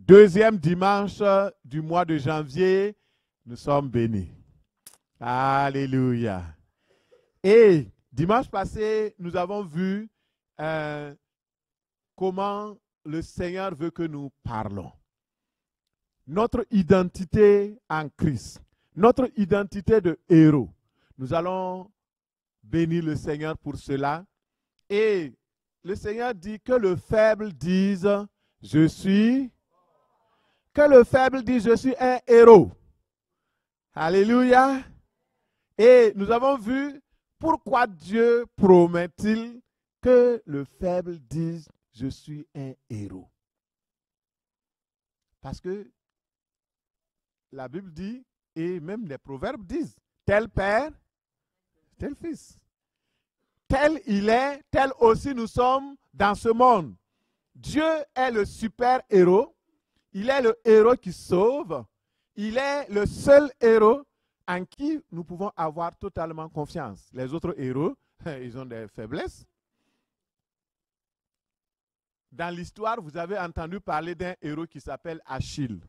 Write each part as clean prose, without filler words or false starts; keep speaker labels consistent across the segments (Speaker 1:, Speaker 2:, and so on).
Speaker 1: Deuxième dimanche du mois de janvier, nous sommes bénis. Alléluia. Et dimanche passé, nous avons vu comment le Seigneur veut que nous parlons. Notre identité en Christ, notre identité de héros. Nous allons bénir le Seigneur pour cela. Et le Seigneur dit que le faible dise, je suis. Que le faible dise, je suis un héros. Alléluia. Et nous avons vu pourquoi Dieu promet-il que le faible dise, je suis un héros. Parce que la Bible dit, et même les proverbes disent, tel père, tel fils. Tel il est, tel aussi nous sommes dans ce monde. Dieu est le super héros. Il est le héros qui sauve. Il est le seul héros en qui nous pouvons avoir totalement confiance. Les autres héros, ils ont des faiblesses. Dans l'histoire, vous avez entendu parler d'un héros qui s'appelle Achille.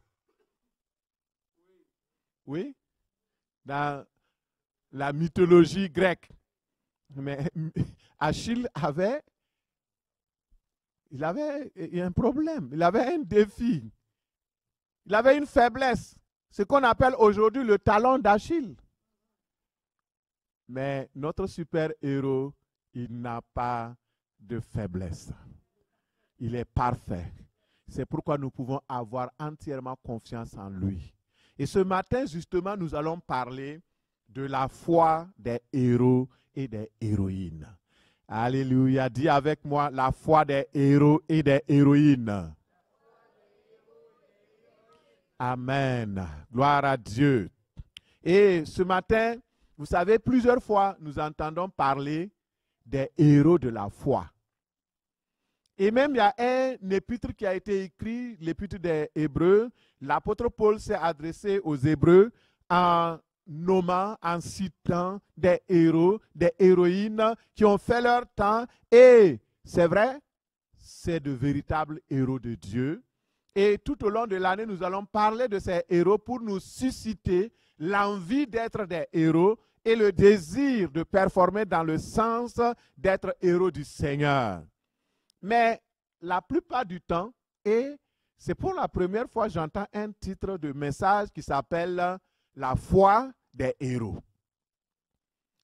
Speaker 1: Oui? Dans la mythologie grecque. Mais Achille avait un problème, il avait un défi, il avait une faiblesse, ce qu'on appelle aujourd'hui le talon d'Achille. Mais notre super-héros, il n'a pas de faiblesse. Il est parfait. C'est pourquoi nous pouvons avoir entièrement confiance en lui. Et ce matin, justement, nous allons parler de la foi des héros et des héroïnes. Alléluia. Dis avec moi, la foi des héros et des héroïnes. Amen. Gloire à Dieu. Et ce matin, vous savez, plusieurs fois, nous entendons parler des héros de la foi. Et même, il y a un épître qui a été écrit, l'épître des Hébreux. L'apôtre Paul s'est adressé aux Hébreux en nommant, en citant des héros, des héroïnes qui ont fait leur temps. Et c'est vrai, c'est de véritables héros de Dieu. Et tout au long de l'année, nous allons parler de ces héros pour nous susciter l'envie d'être des héros et le désir de performer dans le sens d'être héros du Seigneur. Mais la plupart du temps, et c'est pour la première fois que j'entends un titre de message qui s'appelle « La foi des héros ».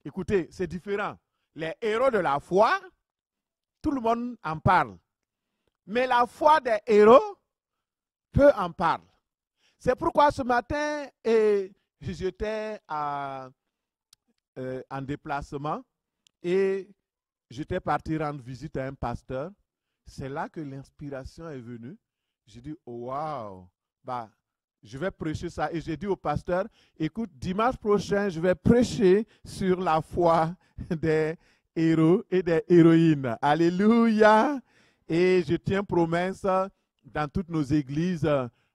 Speaker 1: Écoutez, c'est différent. Les héros de la foi, tout le monde en parle. Mais la foi des héros, peu en parlent. C'est pourquoi ce matin, j'étais en déplacement et j'étais parti rendre visite à un pasteur. C'est là que l'inspiration est venue. J'ai dit, oh, waouh, je vais prêcher ça. Et j'ai dit au pasteur, écoute, dimanche prochain, je vais prêcher sur la foi des héros et des héroïnes. Alléluia. Et je tiens promesse dans toutes nos églises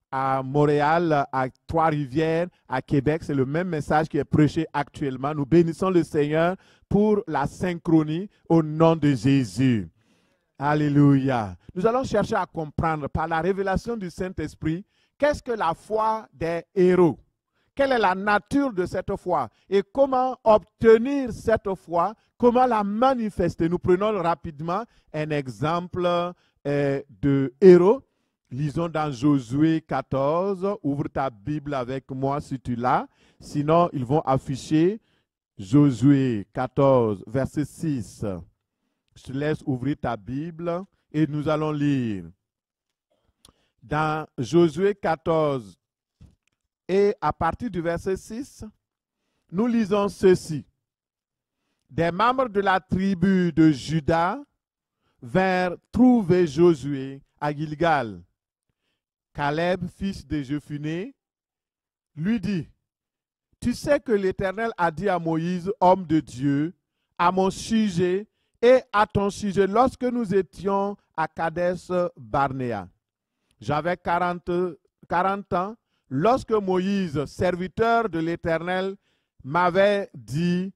Speaker 1: à Montréal, à Trois-Rivières, à Québec. C'est le même message qui est prêché actuellement. Nous bénissons le Seigneur pour la synchronie au nom de Jésus. Alléluia. Nous allons chercher à comprendre par la révélation du Saint-Esprit qu'est-ce que la foi des héros. Quelle est la nature de cette foi et comment obtenir cette foi, comment la manifester. Nous prenons rapidement un exemple de héros. Lisons dans Josué 14. Ouvre ta Bible avec moi si tu l'as. Sinon, ils vont afficher Josué 14, verset 6. Je te laisse ouvrir ta Bible et nous allons lire. Dans Josué 14 et à partir du verset 6, nous lisons ceci. Des membres de la tribu de Juda vinrent trouver Josué à Gilgal. Caleb, fils de Jephuné, lui dit, « Tu sais que l'Éternel a dit à Moïse, homme de Dieu, à mon sujet et à ton sujet, lorsque nous étions à Kadesh Barnéa. J'avais 40 ans, lorsque Moïse, serviteur de l'Éternel, m'avait dit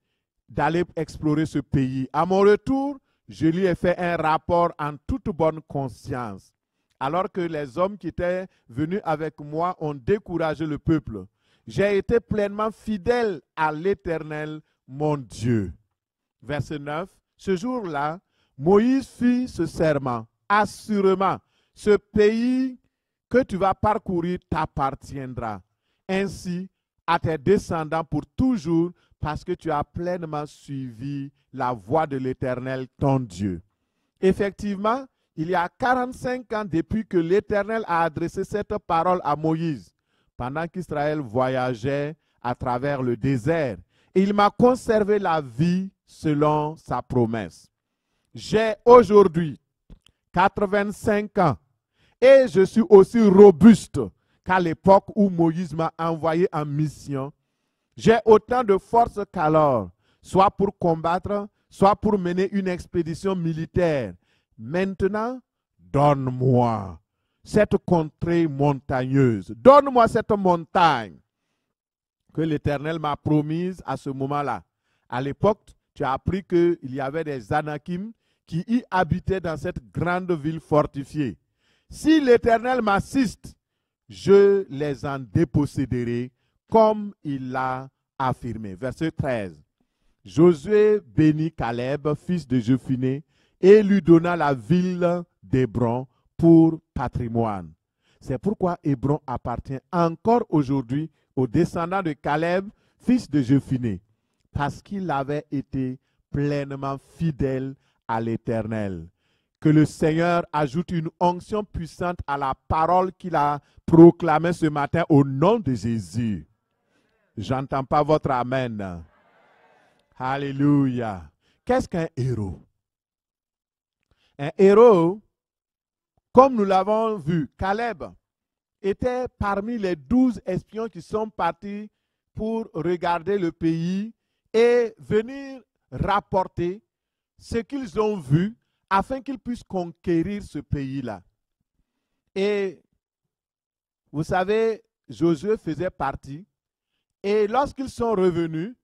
Speaker 1: d'aller explorer ce pays. À mon retour, je lui ai fait un rapport en toute bonne conscience. alors que les hommes qui étaient venus avec moi ont découragé le peuple. J'ai été pleinement fidèle à l'Éternel, mon Dieu. Verset 9. Ce jour-là, Moïse fit ce serment. Assurément, ce pays que tu vas parcourir t'appartiendra. Ainsi, à tes descendants pour toujours, parce que tu as pleinement suivi la voie de l'Éternel, ton Dieu. Effectivement, il y a 45 ans depuis que l'Éternel a adressé cette parole à Moïse, pendant qu'Israël voyageait à travers le désert. Et il m'a conservé la vie selon sa promesse. J'ai aujourd'hui 85 ans et je suis aussi robuste qu'à l'époque où Moïse m'a envoyé en mission. J'ai autant de force qu'alors, soit pour combattre, soit pour mener une expédition militaire. Maintenant, donne-moi cette contrée montagneuse. Donne-moi cette montagne que l'Éternel m'a promise à ce moment-là. À l'époque, tu as appris qu'il y avait des Anakim qui y habitaient dans cette grande ville fortifiée. Si l'Éternel m'assiste, je les en déposséderai comme il l'a affirmé. Verset 13. Josué bénit Caleb, fils de Jephuné, et lui donna la ville d'Hébron pour patrimoine. C'est pourquoi Hébron appartient encore aujourd'hui aux descendants de Caleb, fils de Jephuné, parce qu'il avait été pleinement fidèle à l'Éternel. Que le Seigneur ajoute une onction puissante à la parole qu'il a proclamée ce matin au nom de Jésus. J'entends pas votre amen. Alléluia. Qu'est-ce qu'un héros? Un héros, comme nous l'avons vu, Caleb était parmi les 12 espions qui sont partis pour regarder le pays et venir rapporter ce qu'ils ont vu afin qu'ils puissent conquérir ce pays-là. Et vous savez, Josué faisait partie. Et lorsqu'ils sont revenus,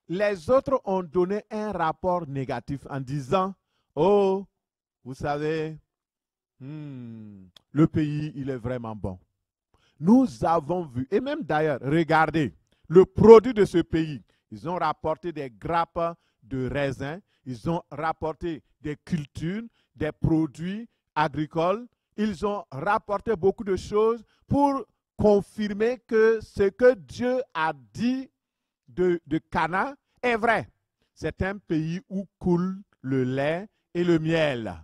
Speaker 1: les autres ont donné un rapport négatif en disant, oh, vous savez, le pays, il est vraiment bon. Nous avons vu, et même d'ailleurs, regardez, le produit de ce pays. Ils ont rapporté des grappes de raisin, ils ont rapporté des cultures, des produits agricoles, ils ont rapporté beaucoup de choses pour confirmer que ce que Dieu a dit de Canaan est vrai. C'est un pays où coule le lait et le miel.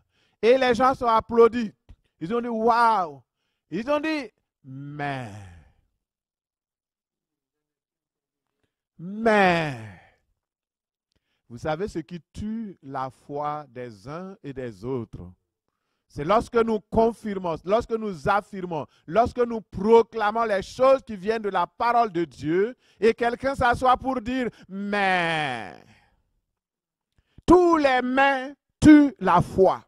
Speaker 1: Et les gens sont applaudis. Ils ont dit, waouh! Ils ont dit, mais, vous savez ce qui tue la foi des uns et des autres? C'est lorsque nous confirmons, lorsque nous affirmons, lorsque nous proclamons les choses qui viennent de la parole de Dieu et quelqu'un s'assoit pour dire, mais, tous les mais tuent la foi.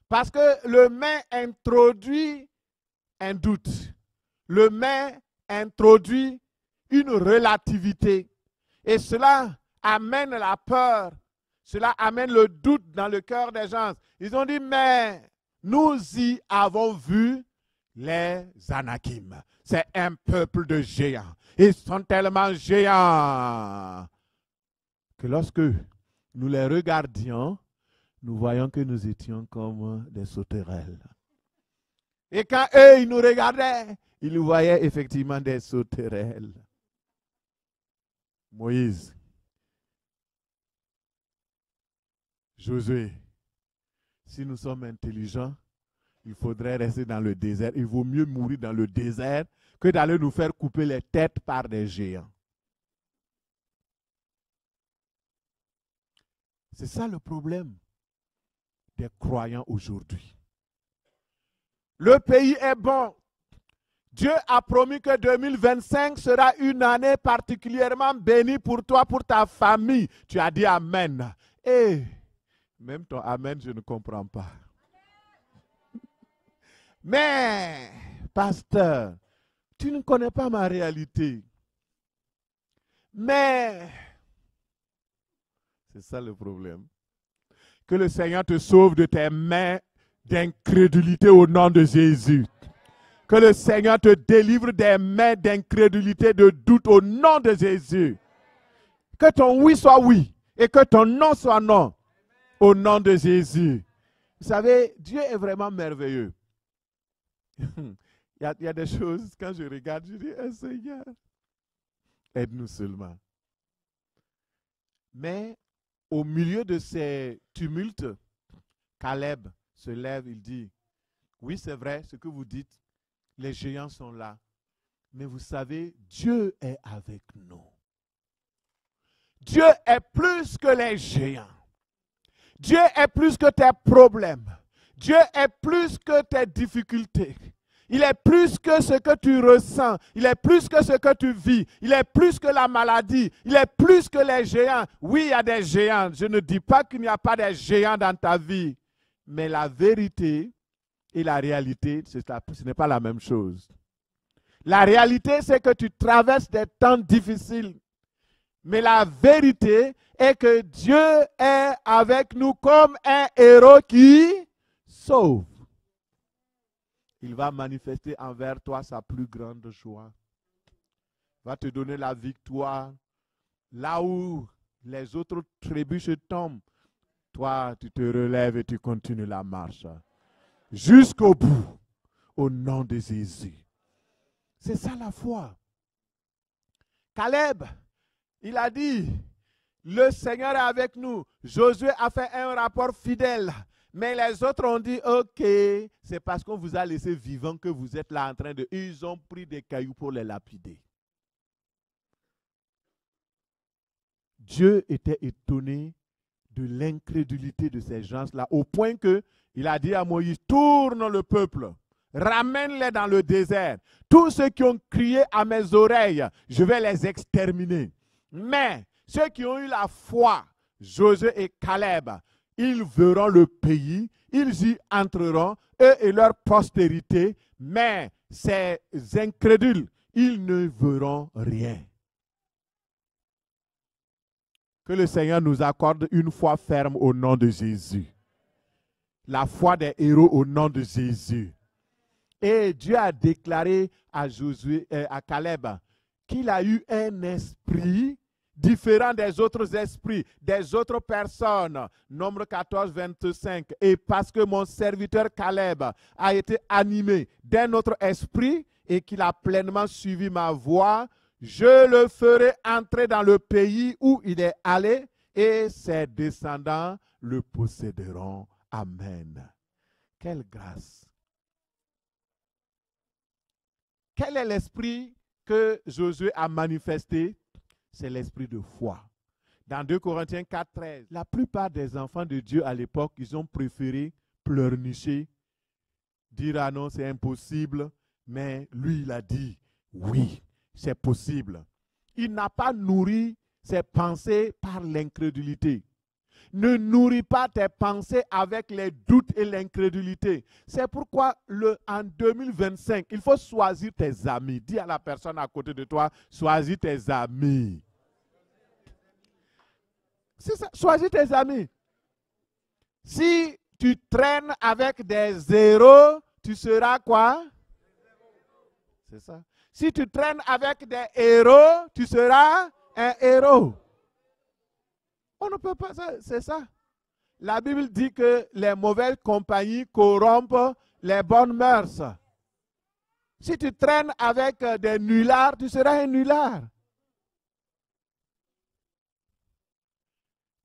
Speaker 1: Parce que le mais introduit un doute. Le mais introduit une relativité. Et cela amène la peur. Cela amène le doute dans le cœur des gens. Ils ont dit, mais nous y avons vu les Anakim. C'est un peuple de géants. Ils sont tellement géants que lorsque nous les regardions, nous voyons que nous étions comme des sauterelles. Et quand eux, ils nous regardaient, ils nous voyaient effectivement des sauterelles. Moïse, Josué, si nous sommes intelligents, il faudrait rester dans le désert. Il vaut mieux mourir dans le désert que d'aller nous faire couper les têtes par des géants. C'est ça le problème des croyants aujourd'hui. Le pays est bon. Dieu a promis que 2025 sera une année particulièrement bénie pour toi, pour ta famille. Tu as dit Amen. Et même ton Amen, je ne comprends pas. Mais, pasteur, tu ne connais pas ma réalité. Mais, c'est ça le problème. Que le Seigneur te sauve de tes mains d'incrédulité au nom de Jésus. Que le Seigneur te délivre des mains d'incrédulité, de doute au nom de Jésus. Que ton oui soit oui et que ton non soit non au nom de Jésus. Vous savez, Dieu est vraiment merveilleux. Il y a des choses, quand je regarde, je dis, Seigneur, aide-nous seulement. Mais au milieu de ces tumultes, Caleb se lève, il dit, oui, c'est vrai ce que vous dites, les géants sont là. Mais vous savez, Dieu est avec nous. Dieu est plus que les géants. Dieu est plus que tes problèmes. Dieu est plus que tes difficultés. Il est plus que ce que tu ressens. Il est plus que ce que tu vis. Il est plus que la maladie. Il est plus que les géants. Oui, il y a des géants. Je ne dis pas qu'il n'y a pas de géants dans ta vie. Mais la vérité et la réalité, ce n'est pas la même chose. La réalité, c'est que tu traverses des temps difficiles. Mais la vérité est que Dieu est avec nous comme un héros qui sauve. Il va manifester envers toi sa plus grande joie. Il va te donner la victoire. Là où les autres trébuchent tombent, toi, tu te relèves et tu continues la marche. Jusqu'au bout, au nom de Jésus. C'est ça la foi. Caleb, il a dit, le Seigneur est avec nous. Josué a fait un rapport fidèle. Mais les autres ont dit, ok, c'est parce qu'on vous a laissé vivant que vous êtes là en train de... Ils ont pris des cailloux pour les lapider. Dieu était étonné de l'incrédulité de ces gens-là, au point qu'il a dit à Moïse, tourne le peuple, ramène-les dans le désert. Tous ceux qui ont crié à mes oreilles, je vais les exterminer. Mais ceux qui ont eu la foi, Josué et Caleb, ils verront le pays, ils y entreront, eux et leur postérité, mais ces incrédules, ils ne verront rien. Que le Seigneur nous accorde une foi ferme au nom de Jésus. La foi des héros au nom de Jésus. Et Dieu a déclaré à Josué, à Caleb, qu'il a eu un esprit différent des autres esprits, des autres personnes. Nombre 14, 25. Et parce que mon serviteur Caleb a été animé d'un autre esprit et qu'il a pleinement suivi ma voie, je le ferai entrer dans le pays où il est allé et ses descendants le posséderont. Amen. Quelle grâce. Quel est l'esprit que Josué a manifesté? C'est l'esprit de foi. Dans 2 Corinthiens 4, 13, la plupart des enfants de Dieu à l'époque, ils ont préféré pleurnicher, dire ah non, c'est impossible, mais lui, il a dit oui, c'est possible. Il n'a pas nourri ses pensées par l'incrédulité. Ne nourris pas tes pensées avec les doutes et l'incrédulité. C'est pourquoi en 2025, il faut choisir tes amis. Dis à la personne à côté de toi, choisis tes amis. C'est ça, choisis tes amis. Si tu traînes avec des zéros, tu seras quoi? C'est ça. Si tu traînes avec des héros, tu seras un héros. On ne peut pas, c'est ça. La Bible dit que les mauvaises compagnies corrompent les bonnes mœurs. Si tu traînes avec des nullards, tu seras un nullard.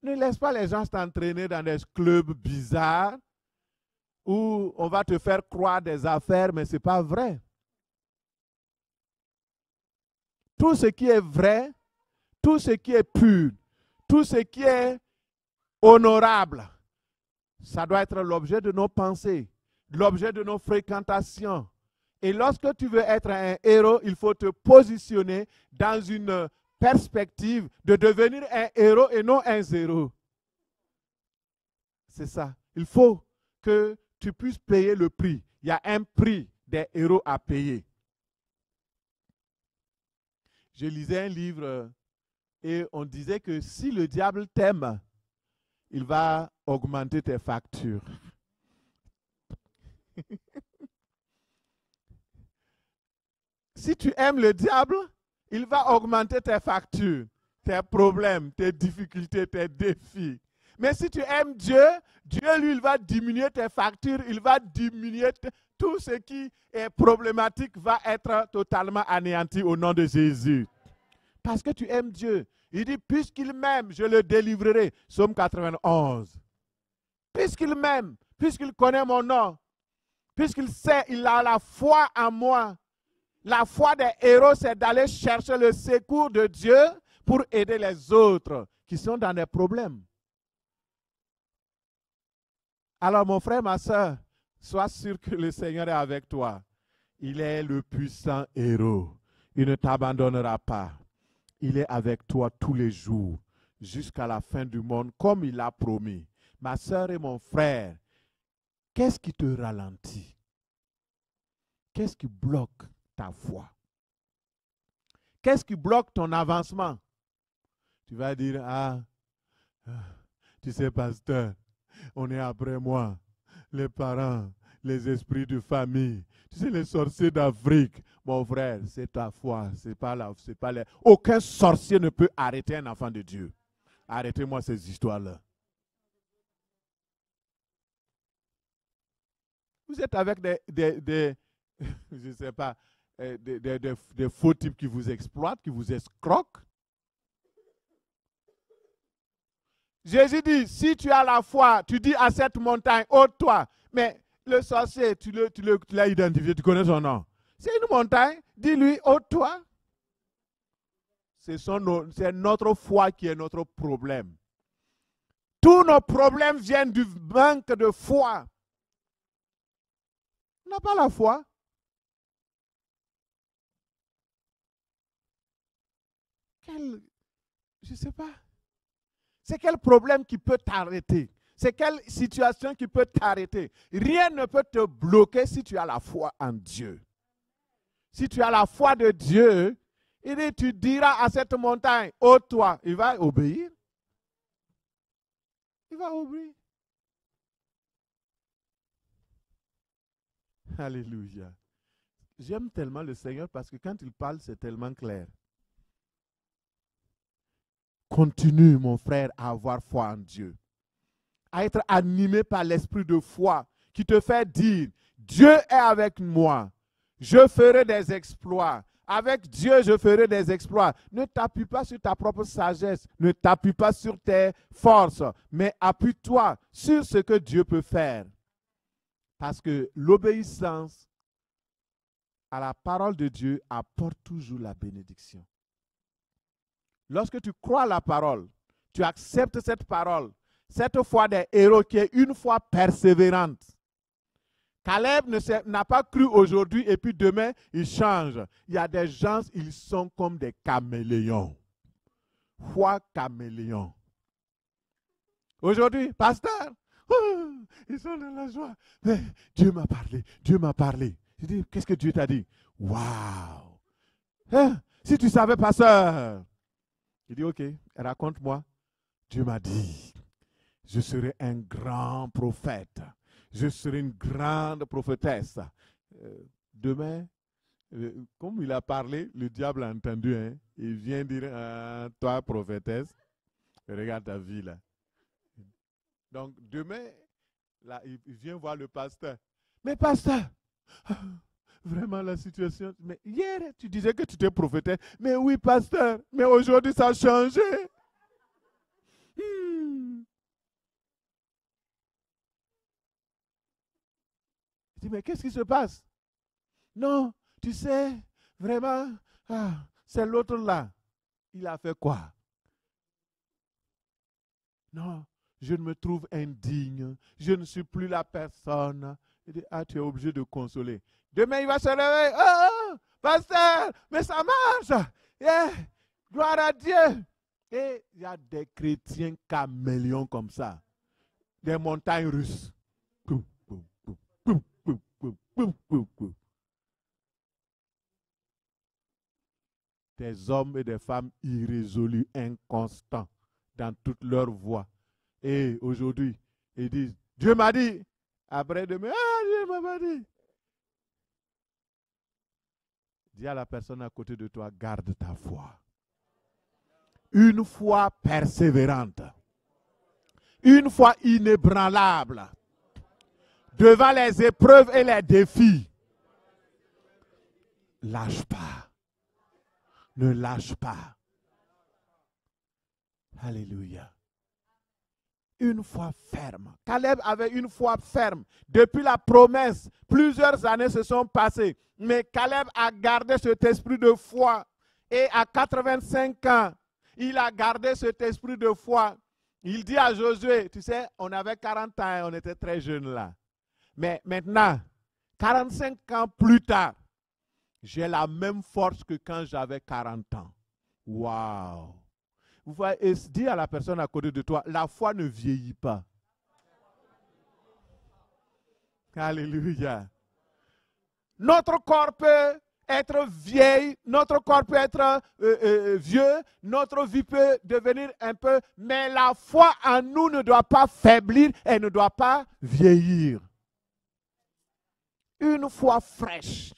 Speaker 1: Ne laisse pas les gens t'entraîner dans des clubs bizarres où on va te faire croire des affaires, mais ce n'est pas vrai. Tout ce qui est vrai, tout ce qui est pur, tout ce qui est honorable, ça doit être l'objet de nos pensées, l'objet de nos fréquentations. Et lorsque tu veux être un héros, il faut te positionner dans une perspective de devenir un héros et non un zéro. C'est ça. Il faut que tu puisses payer le prix. Il y a un prix des héros à payer. Je lisais un livre et on disait que si le diable t'aime, il va augmenter tes factures. Si tu aimes le diable, il va augmenter tes factures, tes problèmes, tes difficultés, tes défis. Mais si tu aimes Dieu, Dieu, lui, il va diminuer tes factures, il va diminuer tout ce qui est problématique va être totalement anéanti au nom de Jésus. Parce que tu aimes Dieu. Il dit, puisqu'il m'aime, je le délivrerai. Psaume 91. Puisqu'il m'aime, puisqu'il connaît mon nom, puisqu'il sait, il a la foi en moi. La foi des héros, c'est d'aller chercher le secours de Dieu pour aider les autres qui sont dans des problèmes. Alors mon frère, ma soeur, sois sûr que le Seigneur est avec toi. Il est le puissant héros. Il ne t'abandonnera pas. Il est avec toi tous les jours, jusqu'à la fin du monde, comme il l'a promis. Ma soeur et mon frère, qu'est-ce qui te ralentit? Qu'est-ce qui bloque ta foi? Qu'est-ce qui bloque ton avancement? Tu vas dire, tu sais, pasteur, on est après moi, les parents, les esprits de famille, tu sais, les sorciers d'Afrique. Mon frère, c'est ta foi, c'est pas les... Aucun sorcier ne peut arrêter un enfant de Dieu. Arrêtez-moi ces histoires-là. Vous êtes avec des je ne sais pas, des faux types qui vous exploitent, qui vous escroquent. Jésus dit, si tu as la foi, tu dis à cette montagne, ôte-toi. Mais le sorcier, tu l'as identifié, tu connais son nom. C'est une montagne, dis-lui, ôte-toi. C'est notre foi qui est notre problème. Tous nos problèmes viennent du manque de foi. On n'a pas la foi. Je ne sais pas. C'est quel problème qui peut t'arrêter? C'est quelle situation qui peut t'arrêter? Rien ne peut te bloquer si tu as la foi en Dieu. Si tu as la foi de Dieu, il dit, tu diras à cette montagne, ôte-toi. Il va obéir. Il va obéir. Alléluia. J'aime tellement le Seigneur parce que quand il parle, c'est tellement clair. Continue, mon frère, à avoir foi en Dieu. À être animé par l'esprit de foi qui te fait dire, Dieu est avec moi. Je ferai des exploits. Avec Dieu, je ferai des exploits. Ne t'appuie pas sur ta propre sagesse. Ne t'appuie pas sur tes forces. Mais appuie-toi sur ce que Dieu peut faire. Parce que l'obéissance à la parole de Dieu apporte toujours la bénédiction. Lorsque tu crois à la parole, tu acceptes cette parole, cette foi des héros qui est une foi persévérante. Caleb n'a pas cru aujourd'hui et puis demain, il change. Il y a des gens, ils sont comme des caméléons. Foi caméléon. Aujourd'hui, pasteur, ils sont dans la joie. Mais Dieu m'a parlé, Dieu m'a parlé. Je dis, qu'est-ce que Dieu t'a dit? Waouh! Hein? Si tu savais, pasteur. Il dit, ok, raconte-moi. Dieu m'a dit, je serai un grand prophète. Je serai une grande prophétesse. Demain, comme il a parlé, le diable a entendu. Hein, il vient dire, toi, prophétesse, regarde ta vie là. Donc, demain, là, il vient voir le pasteur. Mais pasteur, vraiment la situation. Mais hier, tu disais que tu étais prophétesse. Mais oui, pasteur, mais aujourd'hui, ça a changé. Je dis, mais qu'est-ce qui se passe? Non, tu sais, vraiment, c'est l'autre là. Il a fait quoi? Non, je me trouve indigne. Je ne suis plus la personne. Il dit, tu es obligé de consoler. Demain, il va se réveiller. Oh, pasteur, mais ça marche. Yeah, gloire à Dieu. Et il y a des chrétiens caméléons comme ça. Des montagnes russes. Des hommes et des femmes irrésolus, inconstants dans toute leur voie. Et aujourd'hui, ils disent, Dieu m'a dit, après demain, Dieu m'a pas dit. Dis à la personne à côté de toi, garde ta foi. Une foi persévérante. Une foi inébranlable. Devant les épreuves et les défis. Lâche pas. Ne lâche pas. Alléluia. Une foi ferme. Caleb avait une foi ferme. Depuis la promesse, plusieurs années se sont passées. Mais Caleb a gardé cet esprit de foi. Et à 85 ans, il a gardé cet esprit de foi. Il dit à Josué, tu sais, on avait 40 ans et on était très jeunes là. Mais maintenant, 45 ans plus tard, j'ai la même force que quand j'avais 40 ans. Waouh! Vous voyez, dis à la personne à côté de toi, la foi ne vieillit pas. Alléluia. Notre corps peut être vieil, notre corps peut être vieux, notre vie peut devenir un peu, mais la foi en nous ne doit pas faiblir et ne doit pas vieillir. Une foi fraîche,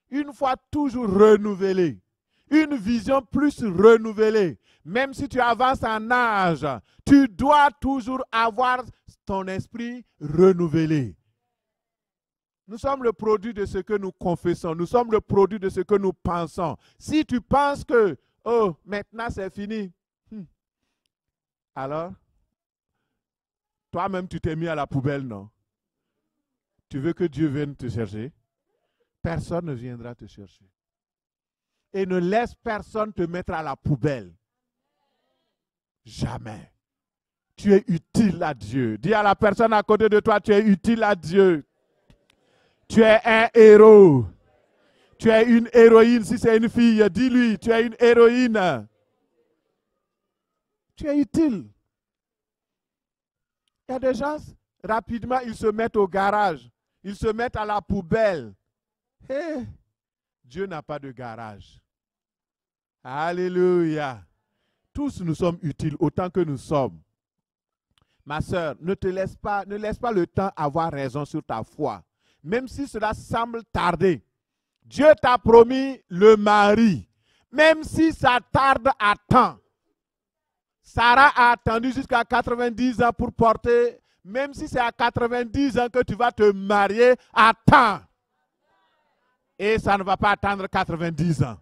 Speaker 1: une foi toujours renouvelée, une vision plus renouvelée. Même si tu avances en âge, tu dois toujours avoir ton esprit renouvelé. Nous sommes le produit de ce que nous confessons. Nous sommes le produit de ce que nous pensons. Si tu penses que, oh, maintenant c'est fini, alors, toi-même tu t'es mis à la poubelle, non? Tu veux que Dieu vienne te chercher? Personne ne viendra te chercher. Et ne laisse personne te mettre à la poubelle. Jamais. Tu es utile à Dieu. Dis à la personne à côté de toi, tu es utile à Dieu. Tu es un héros. Tu es une héroïne. Si c'est une fille, dis-lui, tu es une héroïne. Tu es utile. Il y a des gens, rapidement, ils se mettent au garage. Ils se mettent à la poubelle. Hey, Dieu n'a pas de garage. Alléluia. Tous nous sommes utiles autant que nous sommes. Ma sœur, ne laisse pas le temps avoir raison sur ta foi. Même si cela semble tarder. Dieu t'a promis le mari. Même si ça tarde à temps. Sarah a attendu jusqu'à 90 ans pour porter. Même si c'est à 90 ans que tu vas te marier, attends. Et ça ne va pas attendre 90 ans.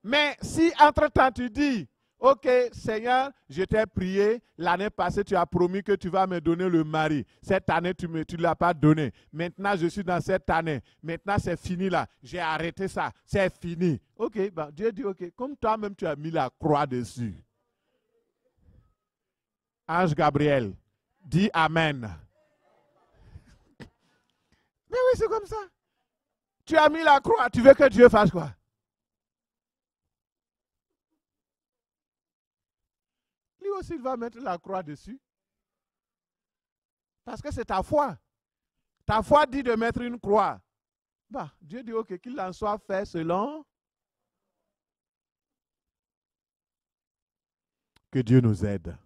Speaker 1: Mais si entre-temps tu dis, ok Seigneur, je t'ai prié, l'année passée tu as promis que tu vas me donner le mari. Cette année tu ne l'as pas donné. Maintenant je suis dans cette année. Maintenant c'est fini là. J'ai arrêté ça. C'est fini. Ok, ben, Dieu dit ok. Comme toi-même tu as mis la croix dessus. Ange Gabriel, dis Amen. Mais oui, c'est comme ça. Tu as mis la croix, tu veux que Dieu fasse quoi? Lui aussi, il va mettre la croix dessus. Parce que c'est ta foi. Ta foi dit de mettre une croix. Bah, Dieu dit, ok, qu'il en soit fait selon. Que Dieu nous aide.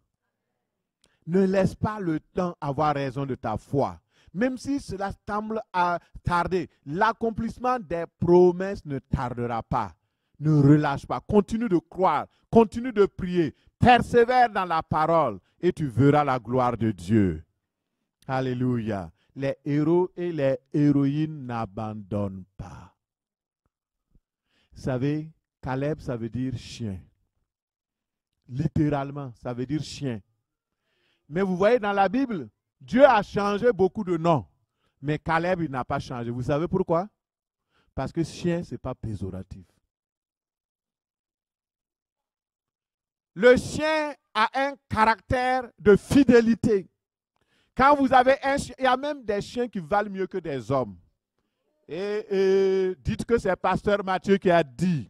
Speaker 1: Ne laisse pas le temps avoir raison de ta foi. Même si cela semble à tarder, l'accomplissement des promesses ne tardera pas. Ne relâche pas. Continue de croire. Continue de prier. Persévère dans la parole et tu verras la gloire de Dieu. Alléluia. Les héros et les héroïnes n'abandonnent pas. Vous savez, Caleb, ça veut dire chien. Littéralement, ça veut dire chien. Mais vous voyez dans la Bible, Dieu a changé beaucoup de noms. Mais Caleb, il n'a pas changé. Vous savez pourquoi? Parce que chien, ce n'est pas péjoratif. Le chien a un caractère de fidélité. Quand vous avez un chien, il y a même des chiens qui valent mieux que des hommes. Et dites que c'est Pasteur Mathieu qui a dit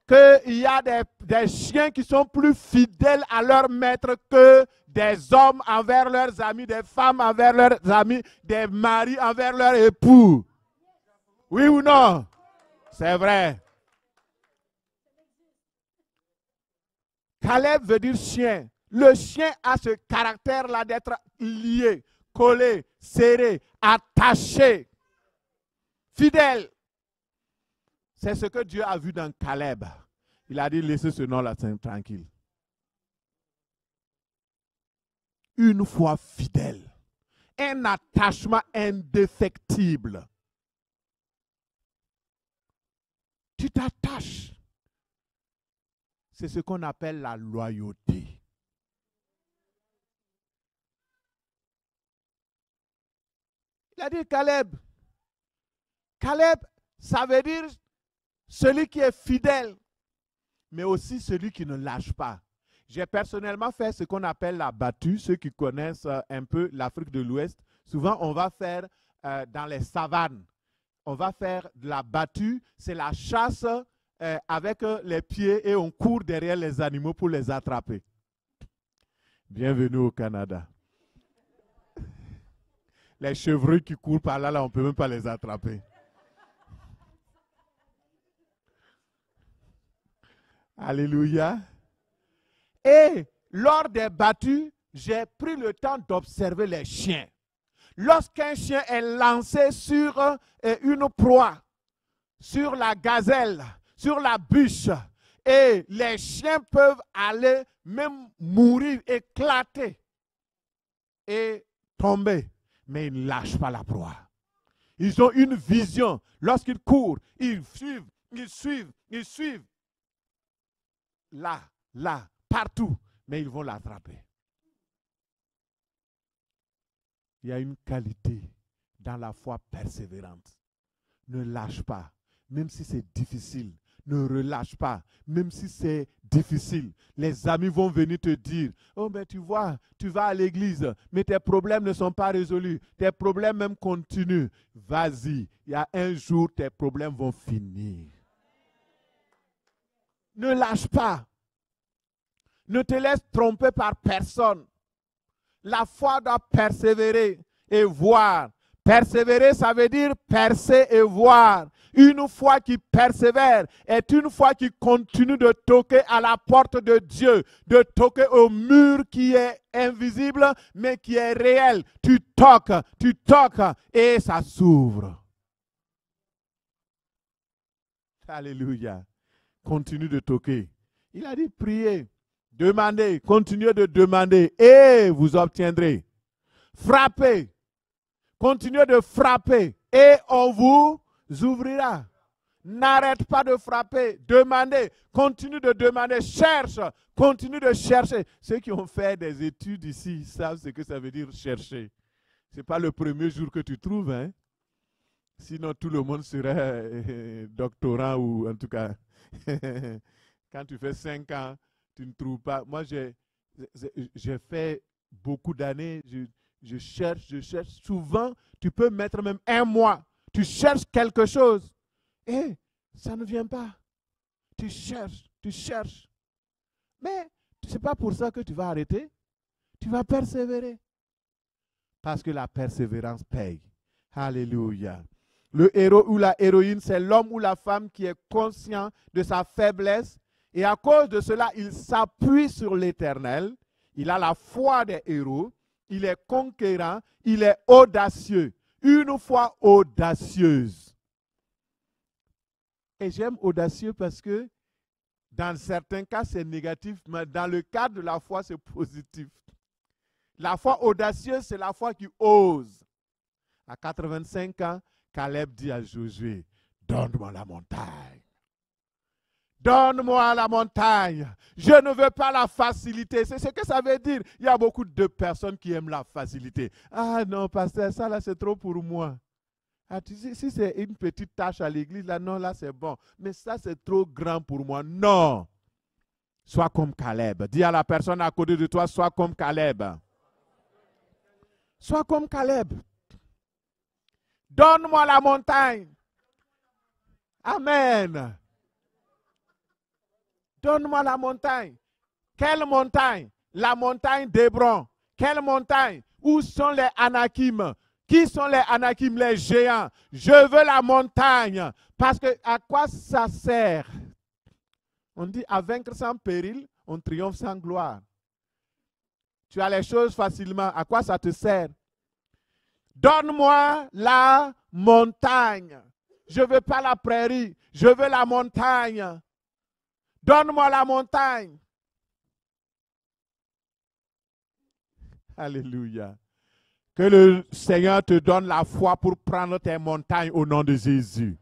Speaker 1: qu'il y a des chiens qui sont plus fidèles à leur maître que des hommes envers leurs amis, des femmes envers leurs amis, des maris envers leurs époux. Oui ou non? C'est vrai. Caleb veut dire chien. Le chien a ce caractère-là d'être lié, collé, serré, attaché, fidèle. C'est ce que Dieu a vu dans Caleb. Il a dit, laissez ce nom-là tranquille. Une foi fidèle. Un attachement indéfectible. Tu t'attaches. C'est ce qu'on appelle la loyauté. Il a dit Caleb. Caleb, ça veut dire celui qui est fidèle, mais aussi celui qui ne lâche pas. J'ai personnellement fait ce qu'on appelle la battue. Ceux qui connaissent un peu l'Afrique de l'Ouest, souvent on va faire dans les savanes. On va faire de la battue, c'est la chasse avec les pieds et on court derrière les animaux pour les attraper. Bienvenue au Canada. Les chevreuils qui courent par là, on ne peut même pas les attraper. Alléluia. Et lors des battues, j'ai pris le temps d'observer les chiens. Lorsqu'un chien est lancé sur une proie, sur la gazelle, sur la bûche, et les chiens peuvent aller même mourir, éclater et tomber. Mais ils ne lâchent pas la proie. Ils ont une vision. Lorsqu'ils courent, ils suivent, ils suivent, ils suivent. Là, là, partout. Mais ils vont l'attraper. Il y a une qualité dans la foi persévérante. Ne lâche pas, même si c'est difficile. Ne relâche pas, même si c'est difficile. Les amis vont venir te dire, oh mais tu vois, tu vas à l'église, mais tes problèmes ne sont pas résolus. Tes problèmes même continuent. Vas-y, il y a un jour, tes problèmes vont finir. Ne lâche pas. Ne te laisse tromper par personne. La foi doit persévérer et voir. Persévérer, ça veut dire percer et voir. Une foi qui persévère est une foi qui continue de toquer à la porte de Dieu, de toquer au mur qui est invisible, mais qui est réel. Tu toques et ça s'ouvre. Alléluia. Continue de toquer. Il a dit priez, demandez, continuez de demander et vous obtiendrez. Frappez. Continuez de frapper et on vous ouvrira. N'arrête pas de frapper. Demandez. Continue de demander. Cherche. Continue de chercher. Ceux qui ont fait des études ici savent ce que ça veut dire chercher. Ce n'est pas le premier jour que tu trouves. Hein? Sinon, tout le monde serait doctorant ou en tout cas, quand tu fais 5 ans, tu ne trouves pas. Moi, j'ai fait beaucoup d'années. Je cherche. Souvent, tu peux mettre même 1 mois. Tu cherches quelque chose et ça ne vient pas. Tu cherches. Mais ce n'est pas pour ça que tu vas arrêter. Tu vas persévérer. Parce que la persévérance paye. Alléluia. Le héros ou la héroïne, c'est l'homme ou la femme qui est conscient de sa faiblesse et à cause de cela, il s'appuie sur l'Éternel. Il a la foi des héros. Il est conquérant, il est audacieux. Une foi audacieuse. Et j'aime audacieux parce que dans certains cas, c'est négatif, mais dans le cadre de la foi, c'est positif. La foi audacieuse, c'est la foi qui ose. À 85 ans, Caleb dit à Josué, donne-moi la montagne. Donne-moi la montagne. Je ne veux pas la facilité. C'est ce que ça veut dire. Il y a beaucoup de personnes qui aiment la facilité. Ah non, pasteur, ça là, c'est trop pour moi. Ah, tu sais, si c'est une petite tâche à l'église, là, non, là, c'est bon. Mais ça, c'est trop grand pour moi. Non. Sois comme Caleb. Dis à la personne à côté de toi, sois comme Caleb. Sois comme Caleb. Donne-moi la montagne. Amen. Donne-moi la montagne. Quelle montagne? La montagne d'Hébron. Quelle montagne? Où sont les Anakim? Qui sont les Anakim? Les géants. Je veux la montagne. Parce que à quoi ça sert? On dit à vaincre sans péril, on triomphe sans gloire. Tu as les choses facilement. À quoi ça te sert? Donne-moi la montagne. Je ne veux pas la prairie. Je veux la montagne. Donne-moi la montagne. Alléluia. Que le Seigneur te donne la foi pour prendre tes montagnes au nom de Jésus.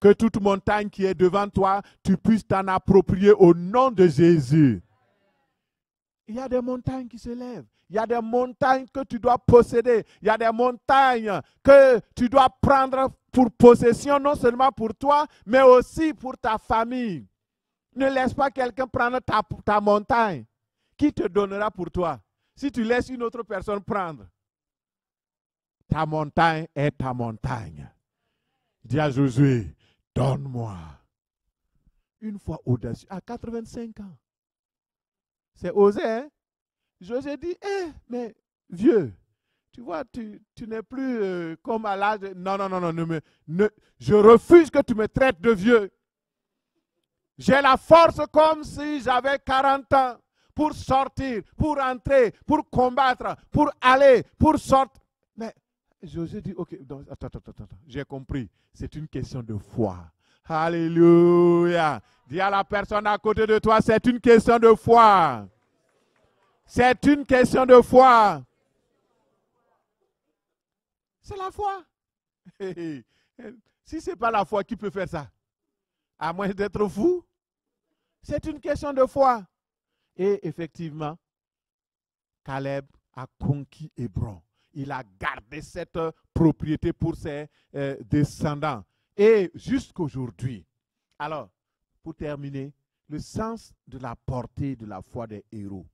Speaker 1: Que toute montagne qui est devant toi, tu puisses t'en approprier au nom de Jésus. Il y a des montagnes qui se lèvent. Il y a des montagnes que tu dois posséder. Il y a des montagnes que tu dois prendre pour possession, non seulement pour toi, mais aussi pour ta famille. Ne laisse pas quelqu'un prendre ta montagne. Qui te donnera pour toi? Si tu laisses une autre personne prendre, ta montagne est ta montagne. Dis à Josué, donne-moi. Une fois audacieux, à 85 ans. C'est osé, hein? Josué dit, mais vieux, tu vois, tu n'es plus comme à l'âge de... Non, je refuse que tu me traites de vieux. J'ai la force comme si j'avais 40 ans pour sortir, pour entrer, pour combattre, pour aller, pour sortir. Mais Josué dit, ok, attends, j'ai compris. C'est une question de foi. Alléluia. Dis à la personne à côté de toi, c'est une question de foi. C'est une question de foi. C'est la foi. Si ce n'est pas la foi, qui peut faire ça? À moins d'être fou. C'est une question de foi. Et effectivement, Caleb a conquis Hébron. Il a gardé cette propriété pour ses descendants. Et jusqu'aujourd'hui. Alors, pour terminer, le sens de la portée de la foi des héros.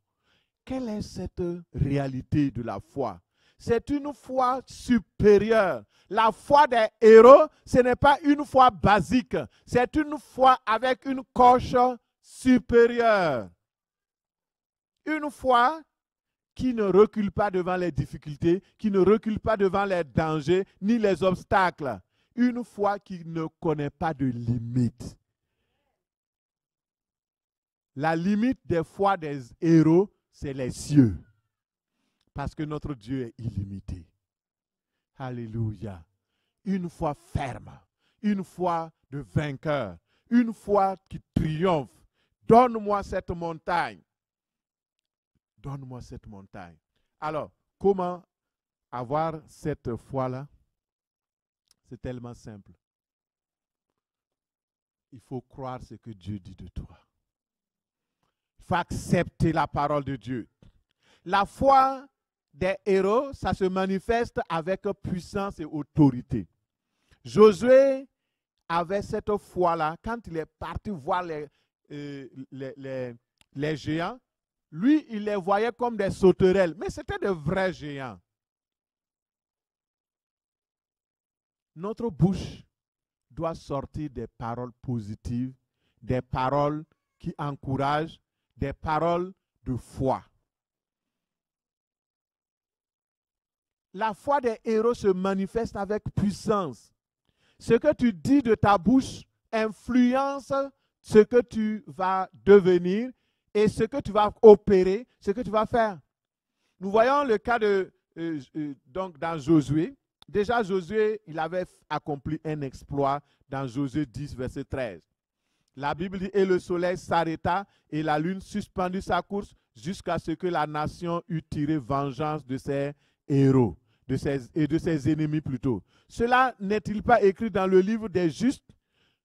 Speaker 1: Quelle est cette réalité de la foi? C'est une foi supérieure. La foi des héros, ce n'est pas une foi basique. C'est une foi avec une coche supérieure. Une foi qui ne recule pas devant les difficultés, qui ne recule pas devant les dangers, ni les obstacles. Une foi qui ne connaît pas de limite. La limite des foi des héros, c'est les cieux. Parce que notre Dieu est illimité. Alléluia. Une foi ferme, une foi de vainqueur, une foi qui triomphe. Donne-moi cette montagne. Donne-moi cette montagne. Alors, comment avoir cette foi-là? C'est tellement simple. Il faut croire ce que Dieu dit de toi. Il faut accepter la parole de Dieu. La foi des héros, ça se manifeste avec puissance et autorité. Josué avait cette foi-là. Quand il est parti voir les géants, lui, il les voyait comme des sauterelles. Mais c'était de vrais géants. Notre bouche doit sortir des paroles positives, des paroles qui encouragent, des paroles de foi. La foi des héros se manifeste avec puissance. Ce que tu dis de ta bouche influence ce que tu vas devenir et ce que tu vas opérer, ce que tu vas faire. Nous voyons le cas donc dans Josué. Déjà, Josué, il avait accompli un exploit dans Josué 10, verset 13. La Bible dit, et le soleil s'arrêta et la lune suspendit sa course jusqu'à ce que la nation eût tiré vengeance de ses héros, de ses ennemis plutôt. Cela n'est-il pas écrit dans le livre des justes?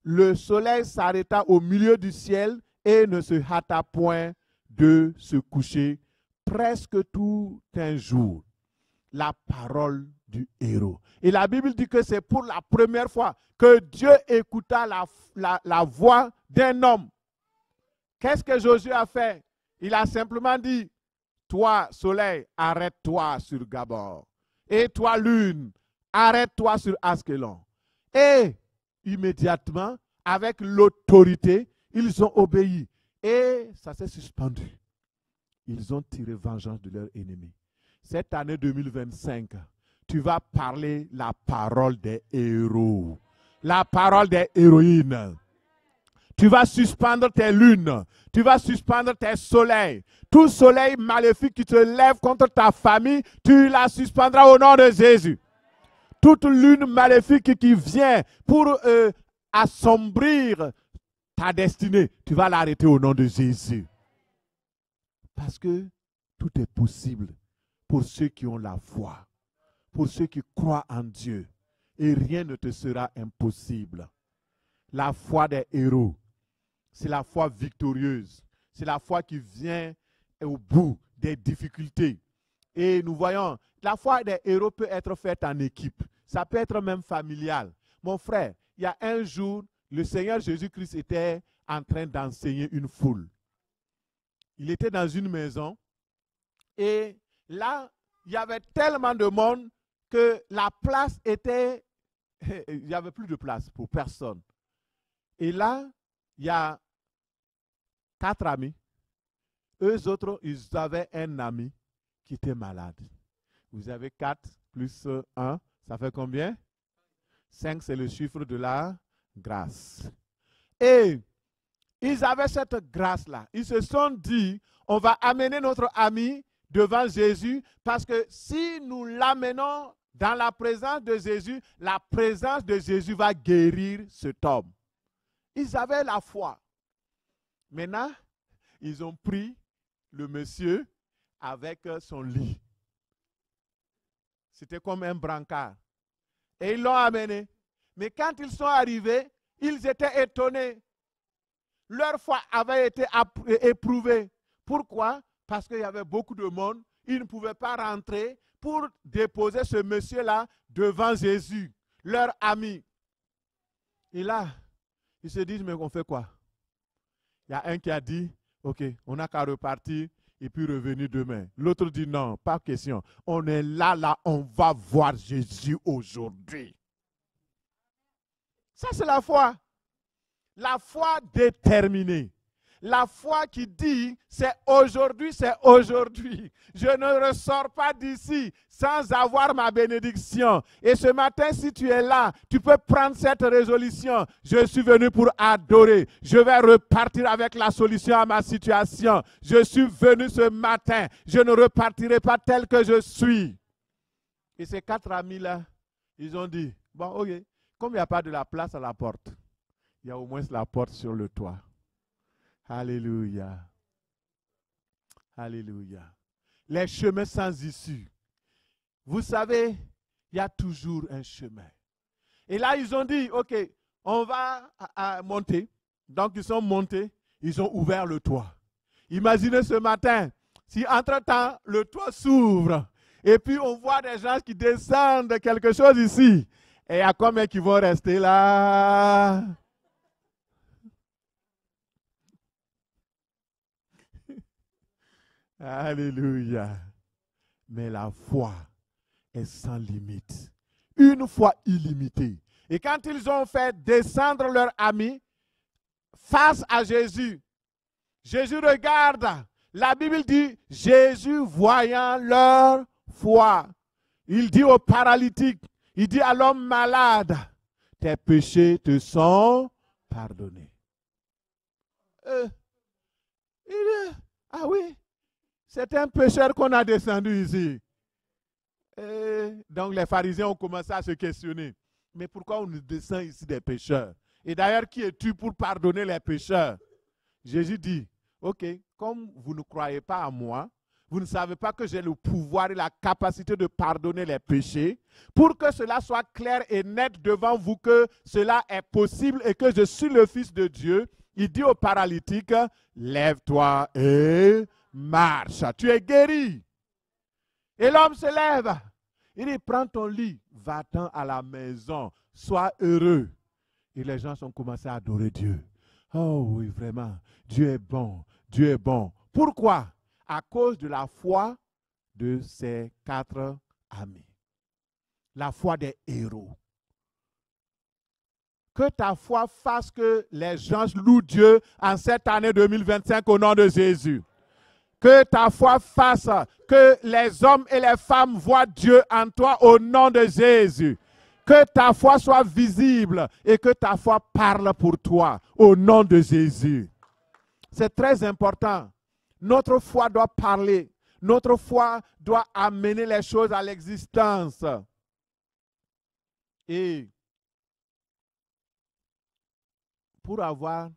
Speaker 1: Le soleil s'arrêta au milieu du ciel et ne se hâta point de se coucher presque tout un jour. La parole du héros. Et la Bible dit que c'est pour la première fois que Dieu écouta la voix d'un homme. Qu'est-ce que Josué a fait? Il a simplement dit, toi, soleil, arrête-toi sur Gabor. Et toi, lune, arrête-toi sur Askelon. Et immédiatement, avec l'autorité, ils ont obéi. Et ça s'est suspendu. Ils ont tiré vengeance de leurs ennemis. Cette année 2025, tu vas parler la parole des héros, la parole des héroïnes. Tu vas suspendre tes lunes. Tu vas suspendre tes soleils. Tout soleil maléfique qui te lève contre ta famille, tu la suspendras au nom de Jésus. Toute lune maléfique qui vient pour assombrir ta destinée, tu vas l'arrêter au nom de Jésus. Parce que tout est possible pour ceux qui ont la foi, pour ceux qui croient en Dieu. Et rien ne te sera impossible. La foi des héros, c'est la foi victorieuse. C'est la foi qui vient au bout des difficultés. Et nous voyons, la foi des héros peut être faite en équipe. Ça peut être même familial. Mon frère, il y a un jour, le Seigneur Jésus-Christ était en train d'enseigner une foule. Il était dans une maison et là, il y avait tellement de monde que la place était... il n'y avait plus de place pour personne. Et là, il y a 4 amis. Eux autres, ils avaient un ami qui était malade. Vous avez 4 plus 1, ça fait combien? 5, c'est le chiffre de la grâce. Et ils avaient cette grâce-là. Ils se sont dit, on va amener notre ami devant Jésus parce que si nous l'amenons dans la présence de Jésus, la présence de Jésus va guérir cet homme. Ils avaient la foi. Maintenant, ils ont pris le monsieur avec son lit. C'était comme un brancard. Et ils l'ont amené. Mais quand ils sont arrivés, ils étaient étonnés. Leur foi avait été éprouvée. Pourquoi? Parce qu'il y avait beaucoup de monde. Ils ne pouvaient pas rentrer pour déposer ce monsieur-là devant Jésus, leur ami. Et là, ils se disent, mais on fait quoi? Il y a un qui a dit, ok, on n'a qu'à repartir et puis revenir demain. L'autre dit, non, pas question. On est là, on va voir Jésus aujourd'hui. Ça, c'est la foi. La foi déterminée. La foi qui dit, c'est aujourd'hui, c'est aujourd'hui. Je ne ressors pas d'ici sans avoir ma bénédiction. Et ce matin, si tu es là, tu peux prendre cette résolution. Je suis venu pour adorer. Je vais repartir avec la solution à ma situation. Je suis venu ce matin. Je ne repartirai pas tel que je suis. Et ces 4 amis-là, ils ont dit, bon, ok, comme il n'y a pas de la place à la porte, il y a au moins la porte sur le toit. Alléluia. Alléluia. Les chemins sans issue. Vous savez, il y a toujours un chemin. Et là, ils ont dit, ok, on va monter. Donc, ils sont montés, ils ont ouvert le toit. Imaginez ce matin, si entre-temps, le toit s'ouvre, et puis on voit des gens qui descendent quelque chose ici, et il y a combien qui vont rester là? Alléluia. Mais la foi est sans limite. Une foi illimitée. Et quand ils ont fait descendre leur ami face à Jésus, Jésus regarde. La Bible dit, Jésus voyant leur foi, il dit au paralytique, il dit à l'homme malade, tes péchés te sont pardonnés. Ah oui. C'est un pécheur qu'on a descendu ici. Et donc les pharisiens ont commencé à se questionner. Mais pourquoi on nous descend ici des pécheurs? Et d'ailleurs, qui es-tu pour pardonner les pécheurs? Jésus dit, ok, comme vous ne croyez pas à moi, vous ne savez pas que j'ai le pouvoir et la capacité de pardonner les péchés, pour que cela soit clair et net devant vous que cela est possible et que je suis le Fils de Dieu, il dit au paralytique, lève-toi et marche, tu es guéri. Et l'homme se lève. Il dit, prends ton lit, va-t'en à la maison, sois heureux. Et les gens ont commencé à adorer Dieu. Oh oui, vraiment, Dieu est bon, Dieu est bon. Pourquoi? À cause de la foi de ces 4 amis. La foi des héros. Que ta foi fasse que les gens louent Dieu en cette année 2025 au nom de Jésus. Que ta foi fasse que les hommes et les femmes voient Dieu en toi au nom de Jésus. Que ta foi soit visible et que ta foi parle pour toi au nom de Jésus. C'est très important. Notre foi doit parler. Notre foi doit amener les choses à l'existence. Et pour avoir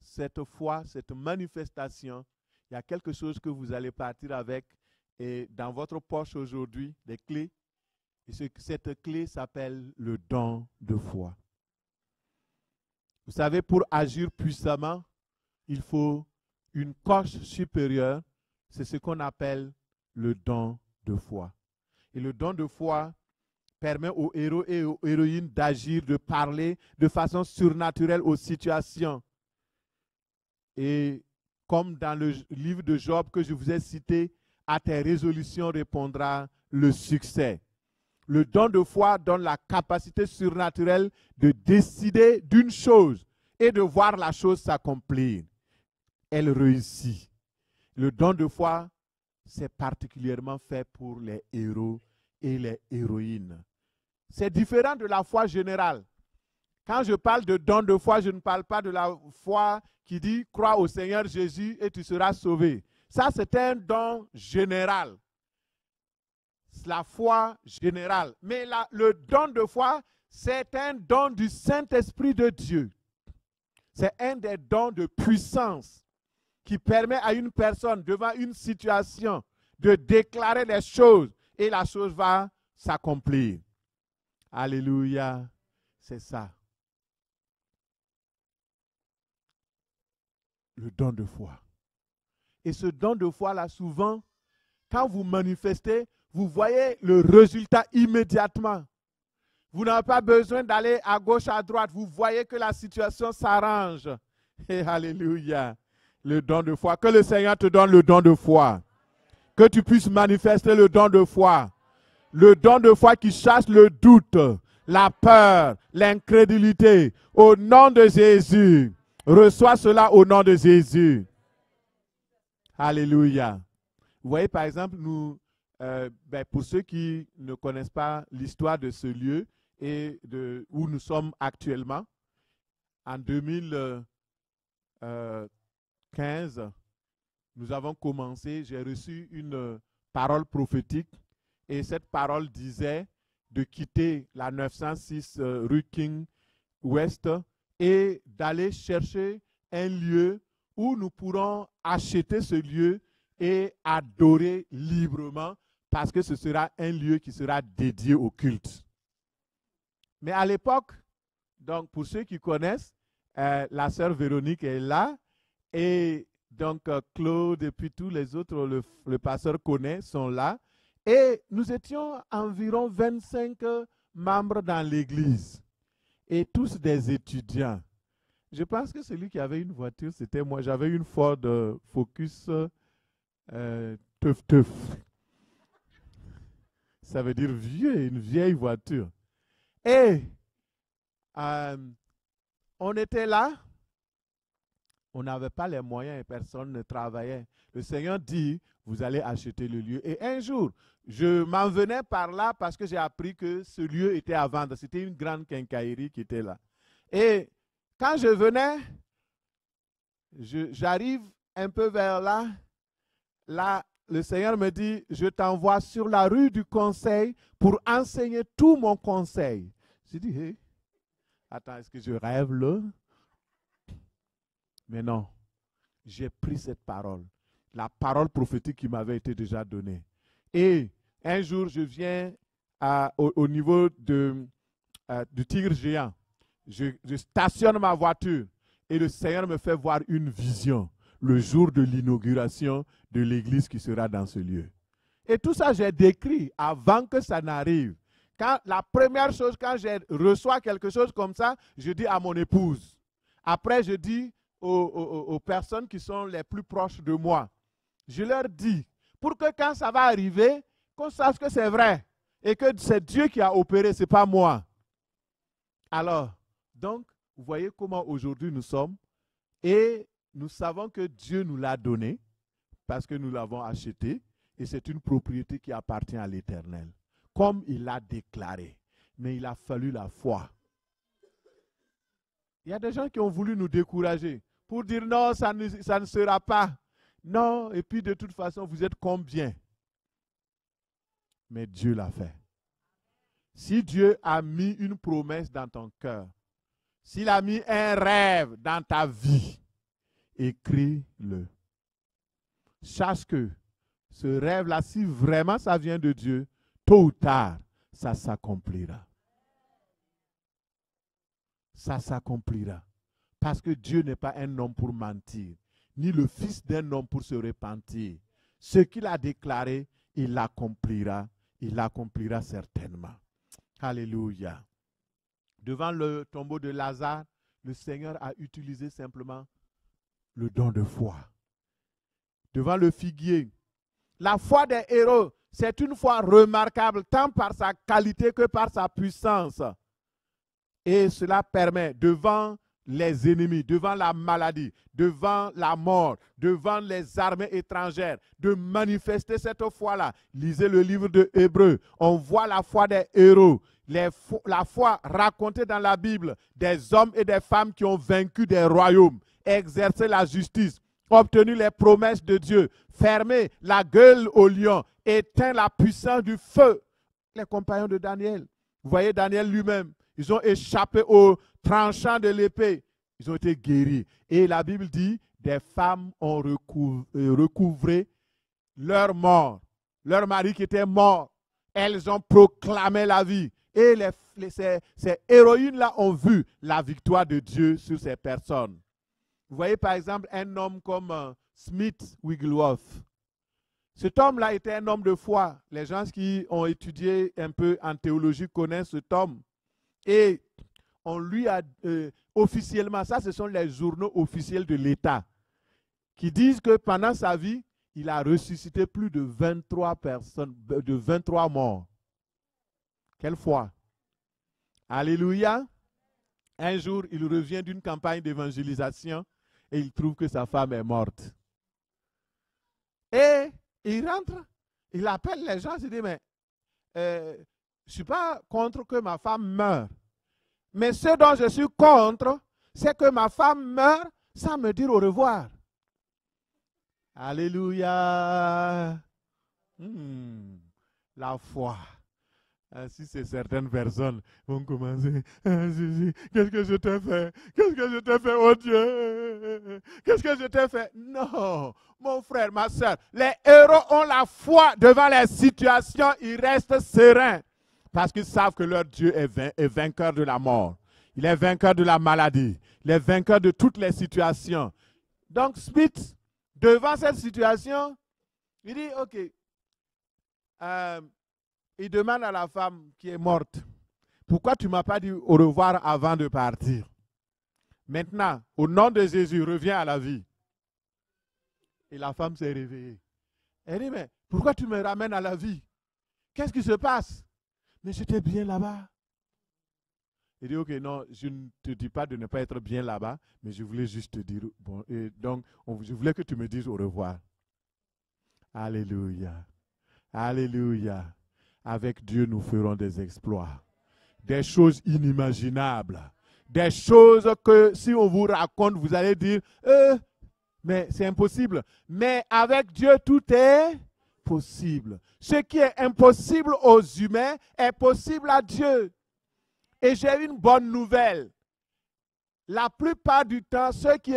Speaker 1: cette foi, cette manifestation, il y a quelque chose que vous allez partir avec et dans votre poche aujourd'hui, des clés. Et cette clé s'appelle le don de foi. Vous savez, pour agir puissamment, il faut une coche supérieure. C'est ce qu'on appelle le don de foi. Et le don de foi permet aux héros et aux héroïnes d'agir, de parler de façon surnaturelle aux situations. Et comme dans le livre de Job que je vous ai cité, à tes résolutions répondra le succès. Le don de foi donne la capacité surnaturelle de décider d'une chose et de voir la chose s'accomplir. Elle réussit. Le don de foi, c'est particulièrement fait pour les héros et les héroïnes. C'est différent de la foi générale. Quand je parle de don de foi, je ne parle pas de la foi qui dit « Crois au Seigneur Jésus et tu seras sauvé ». Ça, c'est un don général. C'est la foi générale. Mais le don de foi, c'est un don du Saint-Esprit de Dieu. C'est un des dons de puissance qui permet à une personne devant une situation de déclarer les choses et la chose va s'accomplir. Alléluia. C'est ça. Le don de foi. Et ce don de foi-là, souvent, quand vous manifestez, vous voyez le résultat immédiatement. Vous n'avez pas besoin d'aller à gauche, à droite. Vous voyez que la situation s'arrange. Et alléluia. Le don de foi. Que le Seigneur te donne le don de foi. Que tu puisses manifester le don de foi. Le don de foi qui chasse le doute, la peur, l'incrédulité. Au nom de Jésus. Reçois cela au nom de Jésus. Alléluia. Vous voyez, par exemple, nous, pour ceux qui ne connaissent pas l'histoire de ce lieu et où nous sommes actuellement, en 2015, nous avons commencé, j'ai reçu une parole prophétique et cette parole disait de quitter la 906 rue King Ouest et d'aller chercher un lieu où nous pourrons acheter ce lieu et adorer librement parce que ce sera un lieu qui sera dédié au culte. Mais à l'époque, donc pour ceux qui connaissent, la sœur Véronique est là et donc Claude et puis tous les autres, le pasteur connaît, sont là. Et nous étions environ 25 membres dans l'église et tous des étudiants. Je pense que celui qui avait une voiture, c'était moi. J'avais une Ford Focus teuf. Ça veut dire vieux, une vieille voiture. Et on était là. On n'avait pas les moyens et personne ne travaillait. Le Seigneur dit, vous allez acheter le lieu. Et un jour, je m'en venais par là parce que j'ai appris que ce lieu était à vendre. C'était une grande quincaillerie qui était là. Et quand je venais, j'arrive un peu vers là. Là, le Seigneur me dit, je t'envoie sur la rue du Conseil pour enseigner tout mon conseil. J'ai dit, hey, attends, est-ce que je rêve là? Mais non, j'ai pris cette parole, la parole prophétique qui m'avait été déjà donnée. Et un jour, je viens au niveau du Tigre Géant. Je stationne ma voiture et le Seigneur me fait voir une vision le jour de l'inauguration de l'église qui sera dans ce lieu. Et tout ça, j'ai décrit avant que ça n'arrive. La première chose, quand je reçois quelque chose comme ça, je dis à mon épouse. Après, je dis aux personnes qui sont les plus proches de moi. Je leur dis, pour que quand ça va arriver, qu'on sache que c'est vrai et que c'est Dieu qui a opéré, ce n'est pas moi. Alors, donc, vous voyez comment aujourd'hui nous sommes et nous savons que Dieu nous l'a donné parce que nous l'avons acheté et c'est une propriété qui appartient à l'Éternel, comme il l'a déclaré. mais il a fallu la foi. Il y a des gens qui ont voulu nous décourager pour dire non, ça ne sera pas. Non, et puis de toute façon, vous êtes combien? Mais Dieu l'a fait. Si Dieu a mis une promesse dans ton cœur, s'il a mis un rêve dans ta vie, écris-le. Sache que ce rêve-là, si vraiment ça vient de Dieu, tôt ou tard, ça s'accomplira. Ça s'accomplira. Parce que Dieu n'est pas un homme pour mentir, ni le fils d'un homme pour se repentir. Ce qu'il a déclaré, il l'accomplira. Il l'accomplira certainement. Alléluia. Devant le tombeau de Lazare, le Seigneur a utilisé simplement le don de foi. Devant le figuier, la foi des héros, c'est une foi remarquable tant par sa qualité que par sa puissance. Et cela permet, devant les ennemis, devant la maladie, devant la mort, devant les armées étrangères, de manifester cette foi-là. Lisez le livre de Hébreux, on voit la foi des héros, la foi racontée dans la Bible, des hommes et des femmes qui ont vaincu des royaumes, exercé la justice, obtenu les promesses de Dieu, fermé la gueule au lion, éteint la puissance du feu. Les compagnons de Daniel, vous voyez Daniel lui-même, ils ont échappé au tranchant de l'épée. Ils ont été guéris. Et la Bible dit, des femmes ont recouvré leur mort. Leur mari qui était mort. Elles ont proclamé la vie. Et ces héroïnes-là ont vu la victoire de Dieu sur ces personnes. Vous voyez par exemple un homme comme Smith Wigglesworth. Cet homme-là était un homme de foi. Les gens qui ont étudié un peu en théologie connaissent cet homme. Et on lui a officiellement, ça ce sont les journaux officiels de l'État, qui disent que pendant sa vie, il a ressuscité plus de 23 personnes, de 23 morts. Quelle foi! Alléluia! Un jour, il revient d'une campagne d'évangélisation et il trouve que sa femme est morte. Et il rentre, il appelle les gens, il dit, mais je ne suis pas contre que ma femme meure. Mais ce dont je suis contre, c'est que ma femme meure sans me dire au revoir. Alléluia. La foi. Si c'est certaines personnes vont commencer, qu'est-ce que je t'ai fait? Qu'est-ce que je t'ai fait, oh Dieu? Qu'est-ce que je t'ai fait? Non, mon frère, ma soeur, les héros ont la foi devant les situations, ils restent sereins. Parce qu'ils savent que leur Dieu est vainqueur de la mort. Il est vainqueur de la maladie. Il est vainqueur de toutes les situations. Donc Smith, devant cette situation, il dit, ok, il demande à la femme qui est morte, pourquoi tu ne m'as pas dit au revoir avant de partir? Maintenant, au nom de Jésus, reviens à la vie. Et la femme s'est réveillée. Elle dit, mais pourquoi tu me ramènes à la vie? Qu'est-ce qui se passe? Mais j'étais bien là-bas. Il dit, ok, non, je ne te dis pas de ne pas être bien là-bas, mais je voulais juste te dire, bon, et donc, je voulais que tu me dises au revoir. Alléluia. Alléluia. Avec Dieu, nous ferons des exploits. Des choses inimaginables. Des choses que si on vous raconte, vous allez dire, mais c'est impossible. Mais avec Dieu, tout est possible. Ce qui est impossible aux humains est possible à Dieu. Et j'ai une bonne nouvelle. La plupart du temps, ceux qui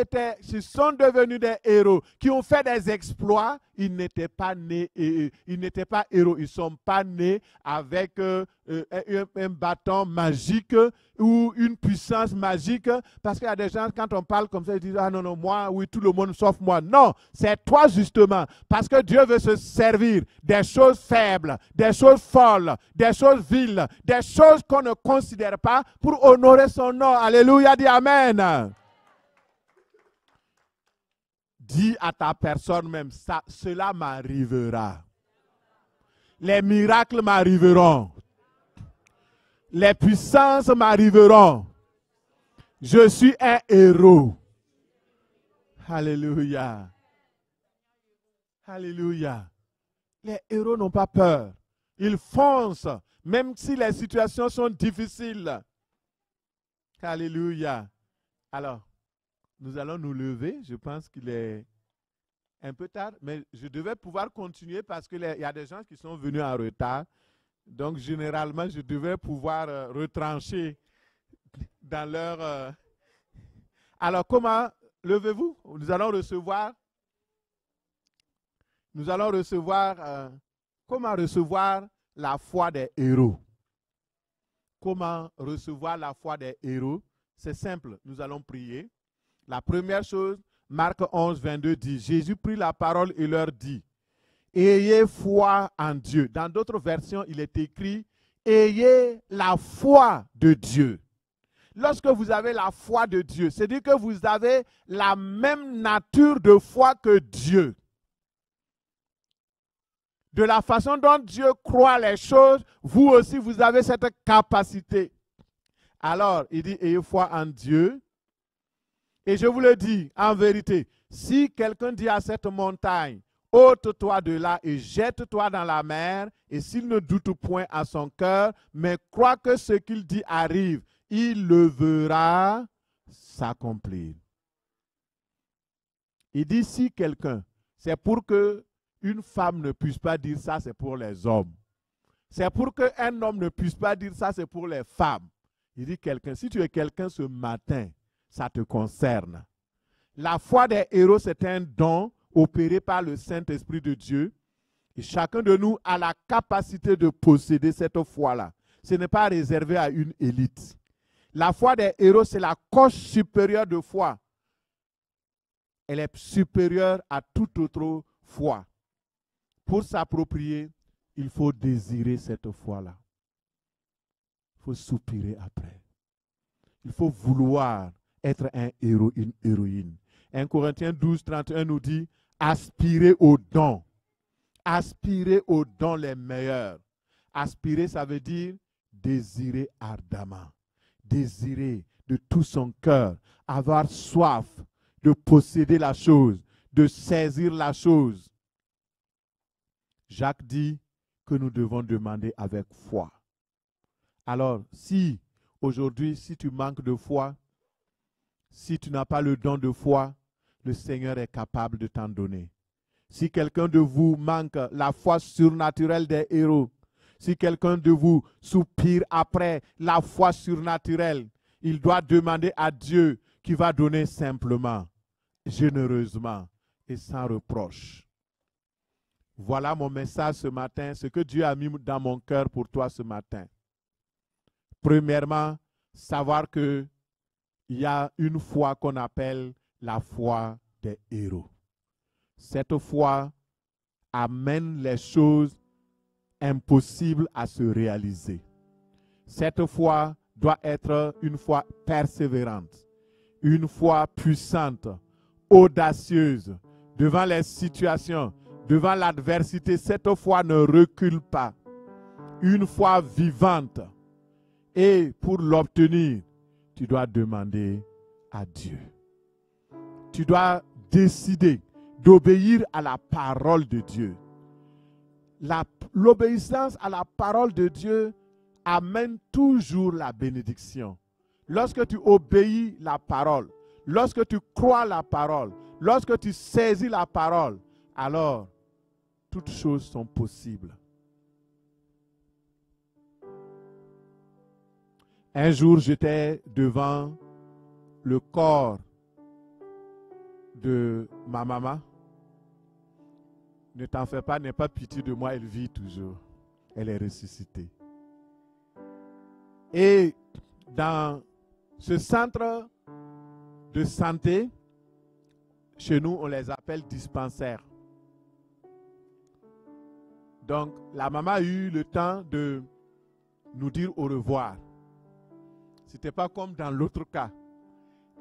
Speaker 1: sont devenus des héros, qui ont fait des exploits, ils n'étaient pas nés, ils n'étaient pas héros. Ils ne sont pas nés avec un bâton magique ou une puissance magique. Parce qu'il y a des gens, quand on parle comme ça, ils disent, ah non, non, moi, oui, tout le monde sauf moi. Non, c'est toi justement. Parce que Dieu veut se servir des choses faibles, des choses folles, des choses viles, des choses qu'on ne considère pas pour honorer son nom. Alléluia, dis Amen. Dis à ta personne même, ça, cela m'arrivera. Les miracles m'arriveront. Les puissances m'arriveront. Je suis un héros. Alléluia. Alléluia. Les héros n'ont pas peur. Ils foncent. Même si les situations sont difficiles. Alléluia. Alors, nous allons nous lever. Je pense qu'il est un peu tard, mais je devais pouvoir continuer parce qu'il y a des gens qui sont venus en retard. Donc, généralement, je devais pouvoir retrancher dans leur... Alors, comment... Levez-vous. Nous allons recevoir... comment recevoir la foi des héros. Comment recevoir la foi des héros? C'est simple, nous allons prier. La première chose, Marc 11, 22 dit, Jésus prit la parole et leur dit, ayez foi en Dieu. Dans d'autres versions, il est écrit, ayez la foi de Dieu. Lorsque vous avez la foi de Dieu, c'est-à-dire que vous avez la même nature de foi que Dieu. De la façon dont Dieu croit les choses, vous aussi, vous avez cette capacité. Alors, il dit, ayez foi en Dieu. Et je vous le dis, en vérité, si quelqu'un dit à cette montagne, ôte-toi de là et jette-toi dans la mer, et s'il ne doute point à son cœur, mais croit que ce qu'il dit arrive, il le verra s'accomplir. Il dit, si quelqu'un, c'est pour que une femme ne puisse pas dire ça, c'est pour les hommes. C'est pour qu'un homme ne puisse pas dire ça, c'est pour les femmes. Il dit quelqu'un, si tu es quelqu'un ce matin, ça te concerne. La foi des héros, c'est un don opéré par le Saint-Esprit de Dieu. Et chacun de nous a la capacité de posséder cette foi-là. Ce n'est pas réservé à une élite. La foi des héros, c'est la coche supérieure de foi. Elle est supérieure à toute autre foi. Pour s'approprier, il faut désirer cette foi-là. Il faut soupirer après. Il faut vouloir être un héros, une héroïne. 1 Corinthiens 12, 31 nous dit, aspirez aux dons. Aspirez aux dons les meilleurs. Aspirer, ça veut dire désirer ardemment. Désirer de tout son cœur. Avoir soif de posséder la chose, de saisir la chose. Jacques dit que nous devons demander avec foi. Alors, si aujourd'hui, si tu manques de foi, si tu n'as pas le don de foi, le Seigneur est capable de t'en donner. Si quelqu'un de vous manque la foi surnaturelle des héros, si quelqu'un de vous soupire après la foi surnaturelle, il doit demander à Dieu qui va donner simplement, généreusement et sans reproche. Voilà mon message ce matin, ce que Dieu a mis dans mon cœur pour toi ce matin. Premièrement, savoir qu'il y a une foi qu'on appelle la foi des héros. Cette foi amène les choses impossibles à se réaliser. Cette foi doit être une foi persévérante, une foi puissante, audacieuse, devant les situations. Devant l'adversité, cette foi ne recule pas. Une foi vivante. Et pour l'obtenir, tu dois demander à Dieu. Tu dois décider d'obéir à la parole de Dieu. L'obéissance à la parole de Dieu amène toujours la bénédiction. Lorsque tu obéis la parole, lorsque tu crois la parole, lorsque tu saisis la parole, alors toutes choses sont possibles. Un jour, j'étais devant le corps de ma maman. Ne t'en fais pas, n'aie pas pitié de moi, elle vit toujours. Elle est ressuscitée. Et dans ce centre de santé, chez nous, on les appelle dispensaires. Donc, la maman a eu le temps de nous dire au revoir. Ce n'était pas comme dans l'autre cas.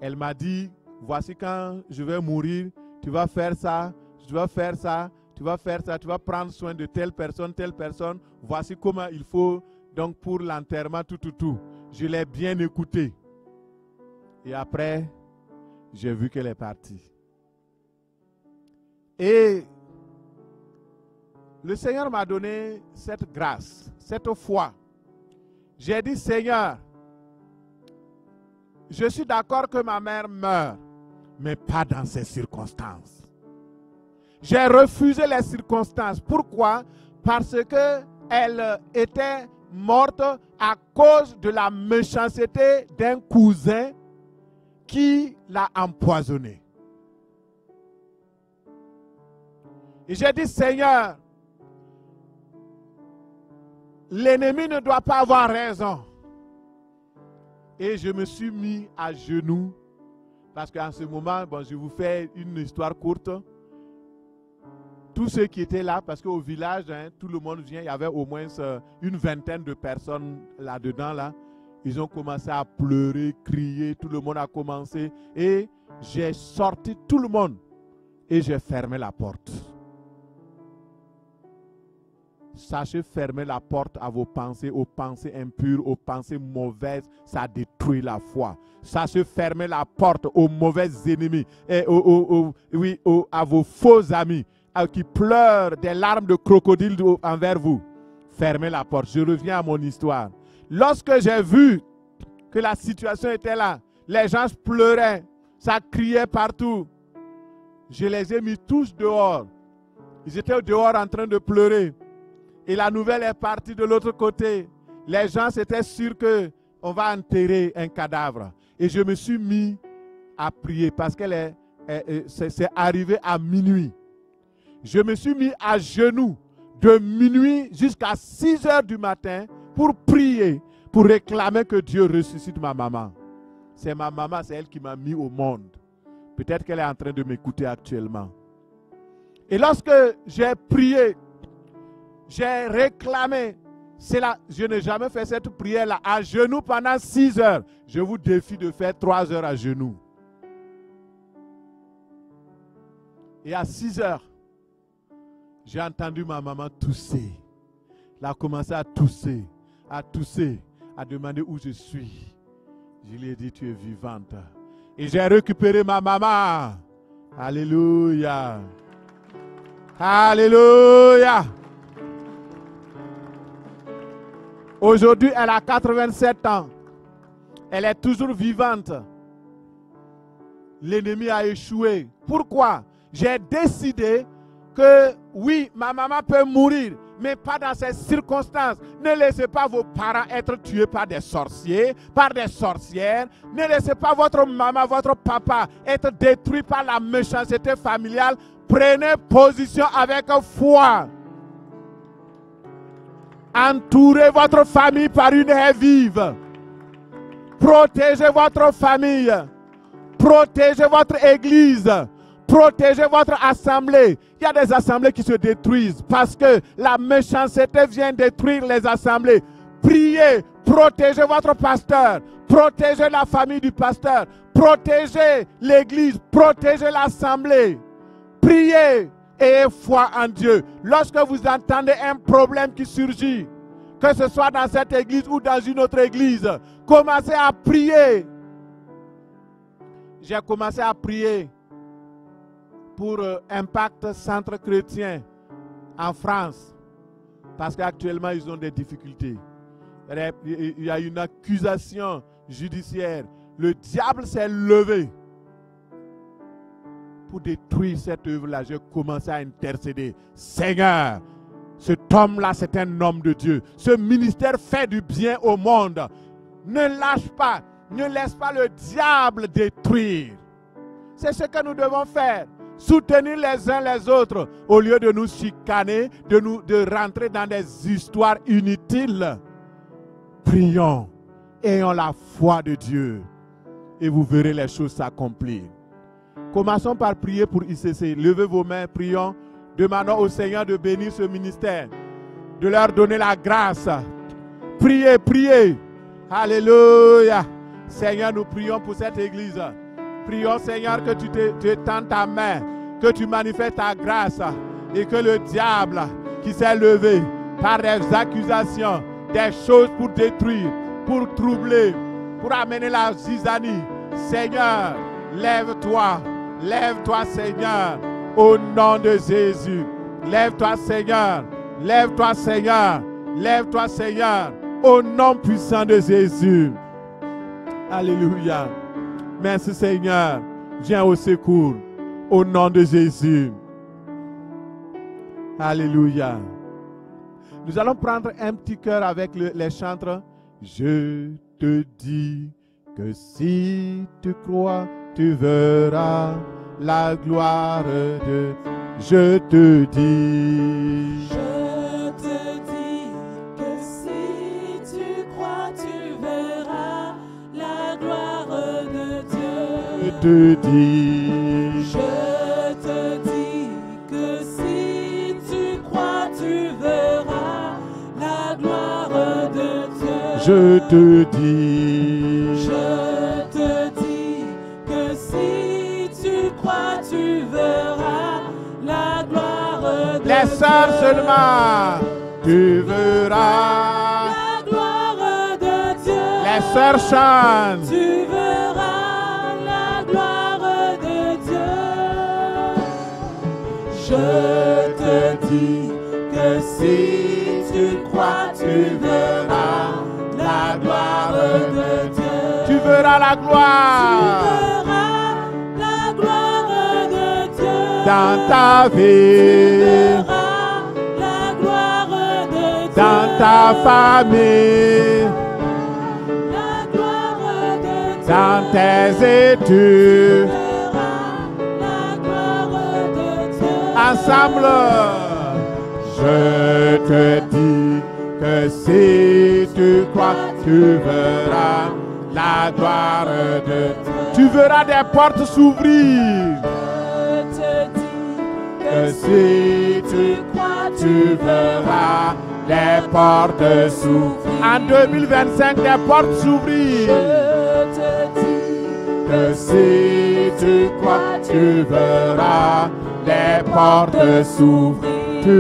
Speaker 1: Elle m'a dit, voici quand je vais mourir, tu vas faire ça, tu vas faire ça, tu vas faire ça, tu vas prendre soin de telle personne, voici comment il faut, donc pour l'enterrement, tout. Je l'ai bien écouté. Et après, j'ai vu qu'elle est partie. Et le Seigneur m'a donné cette grâce, cette foi, J'ai dit, Seigneur, je suis d'accord que ma mère meure, mais pas dans ces circonstances. J'ai refusé les circonstances. Pourquoi? Parce qu'elle était morte à cause de la méchanceté d'un cousin qui l'a empoisonnée. Et j'ai dit, Seigneur, l'ennemi ne doit pas avoir raison. Et je me suis mis à genoux parce qu'en ce moment, bon, je vous fais une histoire courte. Tous ceux qui étaient là, parce qu'au village, tout le monde vient, il y avait au moins une vingtaine de personnes là-dedans. Là. Ils ont commencé à pleurer, crier, tout le monde a commencé. Et j'ai sorti tout le monde et j'ai fermé la porte. Sachez fermer la porte à vos pensées, aux pensées impures, aux pensées mauvaises. Ça détruit la foi. Sachez fermer la porte aux mauvais ennemis et à vos faux amis qui pleurent des larmes de crocodile envers vous. Fermez la porte. Je reviens à mon histoire. Lorsque j'ai vu que la situation était là, les gens pleuraient, ça criait partout. Je les ai mis tous dehors. Ils étaient dehors en train de pleurer. Et la nouvelle est partie de l'autre côté. Les gens étaient sûrs qu'on va enterrer un cadavre. Et je me suis mis à prier parce que c'est arrivé à minuit. Je me suis mis à genoux de minuit jusqu'à 6 heures du matin pour prier, pour réclamer que Dieu ressuscite ma maman. C'est ma maman, c'est elle qui m'a mis au monde. Peut-être qu'elle est en train de m'écouter actuellement. Et lorsque j'ai prié, j'ai réclamé, je n'ai jamais fait cette prière-là à genoux pendant 6 heures. Je vous défie de faire 3 heures à genoux. Et à 6 heures, j'ai entendu ma maman tousser. Elle a commencé à tousser, à demander où je suis. Je lui ai dit, tu es vivante. Et j'ai récupéré ma maman. Alléluia. Alléluia. Aujourd'hui, elle a 87 ans. Elle est toujours vivante. L'ennemi a échoué. Pourquoi? J'ai décidé que oui, ma maman peut mourir, mais pas dans ces circonstances. Ne laissez pas vos parents être tués par des sorciers, par des sorcières. Ne laissez pas votre maman, votre papa être détruit par la méchanceté familiale. Prenez position avec foi. Entourez votre famille par une haie vive. Protégez votre famille. Protégez votre église. Protégez votre assemblée. Il y a des assemblées qui se détruisent parce que la méchanceté vient détruire les assemblées. Priez, protégez votre pasteur. Protégez la famille du pasteur. Protégez l'église. Protégez l'assemblée. Priez. Ayez foi en Dieu. Lorsque vous entendez un problème qui surgit, que ce soit dans cette église ou dans une autre église, commencez à prier. J'ai commencé à prier pour Impact Centre Chrétien en France, parce qu'actuellement ils ont des difficultés. Il y a une accusation judiciaire. Le diable s'est levé pour détruire cette œuvre-là. J'ai commencé à intercéder. Seigneur, cet homme-là, c'est un homme de Dieu. Ce ministère fait du bien au monde. Ne lâche pas. Ne laisse pas le diable détruire. C'est ce que nous devons faire. Soutenir les uns les autres au lieu de nous chicaner, de rentrer dans des histoires inutiles. Prions. Ayons la foi de Dieu. Et vous verrez les choses s'accomplir. Commençons par prier pour ICC. Levez vos mains, prions. Demandons au Seigneur de bénir ce ministère, de leur donner la grâce. Priez, priez. Alléluia. Seigneur, nous prions pour cette église. Prions, Seigneur, que tu étends ta main, que tu manifestes ta grâce et que le diable qui s'est levé par des accusations, des choses pour détruire, pour troubler, pour amener la zizanie. Seigneur, lève-toi. Lève-toi, Seigneur, au nom de Jésus. Lève-toi, Seigneur. Lève-toi, Seigneur. Lève-toi, Seigneur, Au nom puissant de Jésus. Alléluia. Merci Seigneur. Viens au secours. Au nom de Jésus. Alléluia. Nous allons prendre un petit cœur avec les chantres. Je te dis que si tu crois, tu verras la gloire de Dieu. Je te dis.
Speaker 2: Je te dis que si tu crois, tu verras la gloire de Dieu.
Speaker 1: Je te dis.
Speaker 2: Je te dis que si tu crois, tu verras la gloire de Dieu.
Speaker 1: Je te dis.
Speaker 2: Je te dis que si tu crois, tu verras la gloire de Dieu.
Speaker 1: Les sœurs seulement, tu verras.
Speaker 2: La gloire de Dieu.
Speaker 1: Les sœurs chantent.
Speaker 2: Tu verras la gloire de Dieu. Je te dis que si tu crois, tu verras la gloire de Dieu.
Speaker 1: Tu verras la gloire.
Speaker 2: Tu verras la gloire de Dieu.
Speaker 1: Dans ta
Speaker 2: Tu
Speaker 1: vie.
Speaker 2: verras la gloire de Dieu.
Speaker 1: Dans ta famille.
Speaker 2: La gloire de Dieu.
Speaker 1: Dans tes études.
Speaker 2: Tu verras la gloire de Dieu.
Speaker 1: Ensemble. Je te dis que si tu crois, tu verras la gloire de Dieu. Tu verras des portes s'ouvrir.
Speaker 2: Je te dis
Speaker 1: Que si tu crois, tu verras les portes s'ouvrir. En 2025, des portes s'ouvrir.
Speaker 2: Je te dis
Speaker 1: Que si tu crois, tu verras les portes s'ouvrir. Tu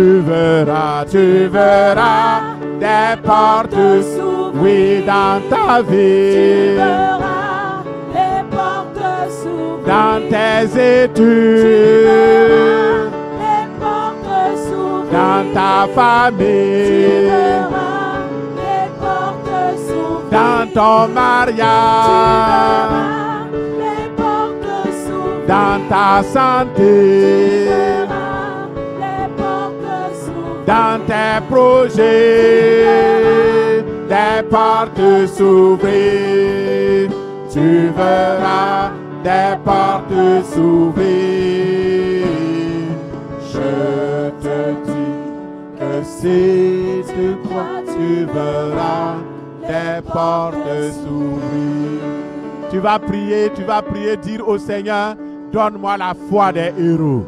Speaker 1: verras des portes s'ouvrir. Oui, dans ta
Speaker 2: tu
Speaker 1: vie,
Speaker 2: verras les portes s'ouvrir.
Speaker 1: dans tes
Speaker 2: Tu
Speaker 1: études,
Speaker 2: verras les portes s'ouvrir.
Speaker 1: dans ta
Speaker 2: Tu
Speaker 1: famille,
Speaker 2: verras les portes s'ouvrir.
Speaker 1: dans ton
Speaker 2: Tu
Speaker 1: mariage,
Speaker 2: verras les portes s'ouvrir.
Speaker 1: dans ta
Speaker 2: Tu
Speaker 1: santé,
Speaker 2: verras les portes s'ouvrir.
Speaker 1: dans tes projets, des portes s'ouvrir. Tu verras des portes s'ouvrir. Je te dis que si tu crois, tu verras des portes s'ouvrir. Tu vas prier, dire au Seigneur, donne-moi la foi des héros.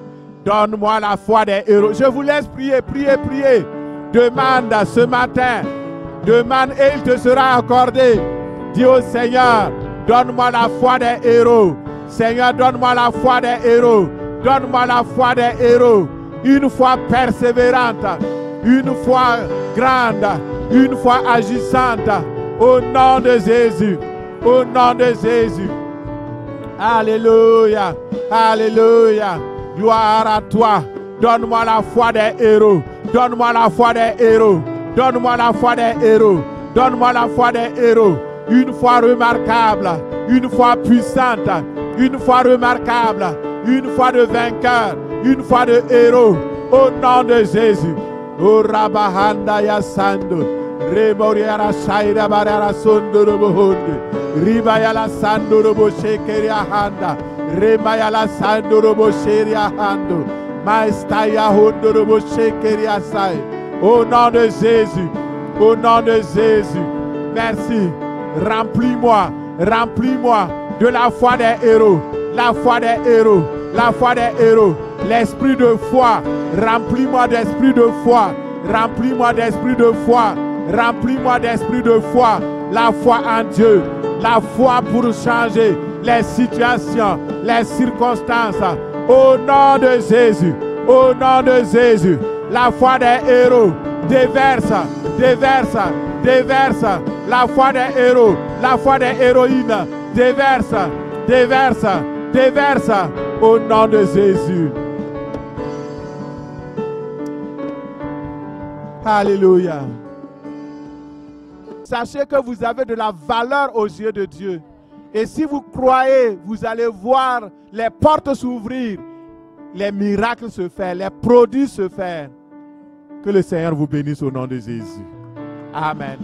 Speaker 1: Donne-moi la foi des héros. Je vous laisse prier, prier. Demande ce matin. Demande et il te sera accordé. Dis au Seigneur, donne-moi la foi des héros. Seigneur, donne-moi la foi des héros. Donne-moi la foi des héros. Une foi persévérante. Une foi grande. Une foi agissante. Au nom de Jésus. Au nom de Jésus. Alléluia. Alléluia. Gloire à toi. Donne-moi la foi des héros. Donne-moi la foi des héros. Donne-moi la foi des héros. Donne-moi la foi des héros. Une foi remarquable. Une foi puissante. Une foi remarquable. Une foi de vainqueur. Une foi de héros. Au nom de Jésus. O Rabahanda Yasando. Remoriara Shaira Barara Sondorobo Honde. Ribayala Sandorobo Shekeria Handa. Remayala Sandorobo Sheria Hando. Maestaya Hondorobo Shekeria Sai. Au nom de Jésus. Au nom de Jésus. Merci. Remplis-moi. Remplis-moi de la foi des héros. La foi des héros. La foi des héros. L'esprit de foi. Remplis-moi d'esprit de foi. Remplis-moi d'esprit de foi. Remplis-moi d'esprit de foi. La foi en Dieu. La foi pour changer les situations, les circonstances. Au nom de Jésus. Au nom de Jésus. La foi des héros. Déverse. Déverse. Déverse. La foi des héros. La foi des héroïnes. Déverse. Déverse. Déverse. Au nom de Jésus. Alléluia. Sachez que vous avez de la valeur aux yeux de Dieu. Et si vous croyez, vous allez voir les portes s'ouvrir, les miracles se faire, les produits se faire. Que le Seigneur vous bénisse au nom de Jésus. Amen.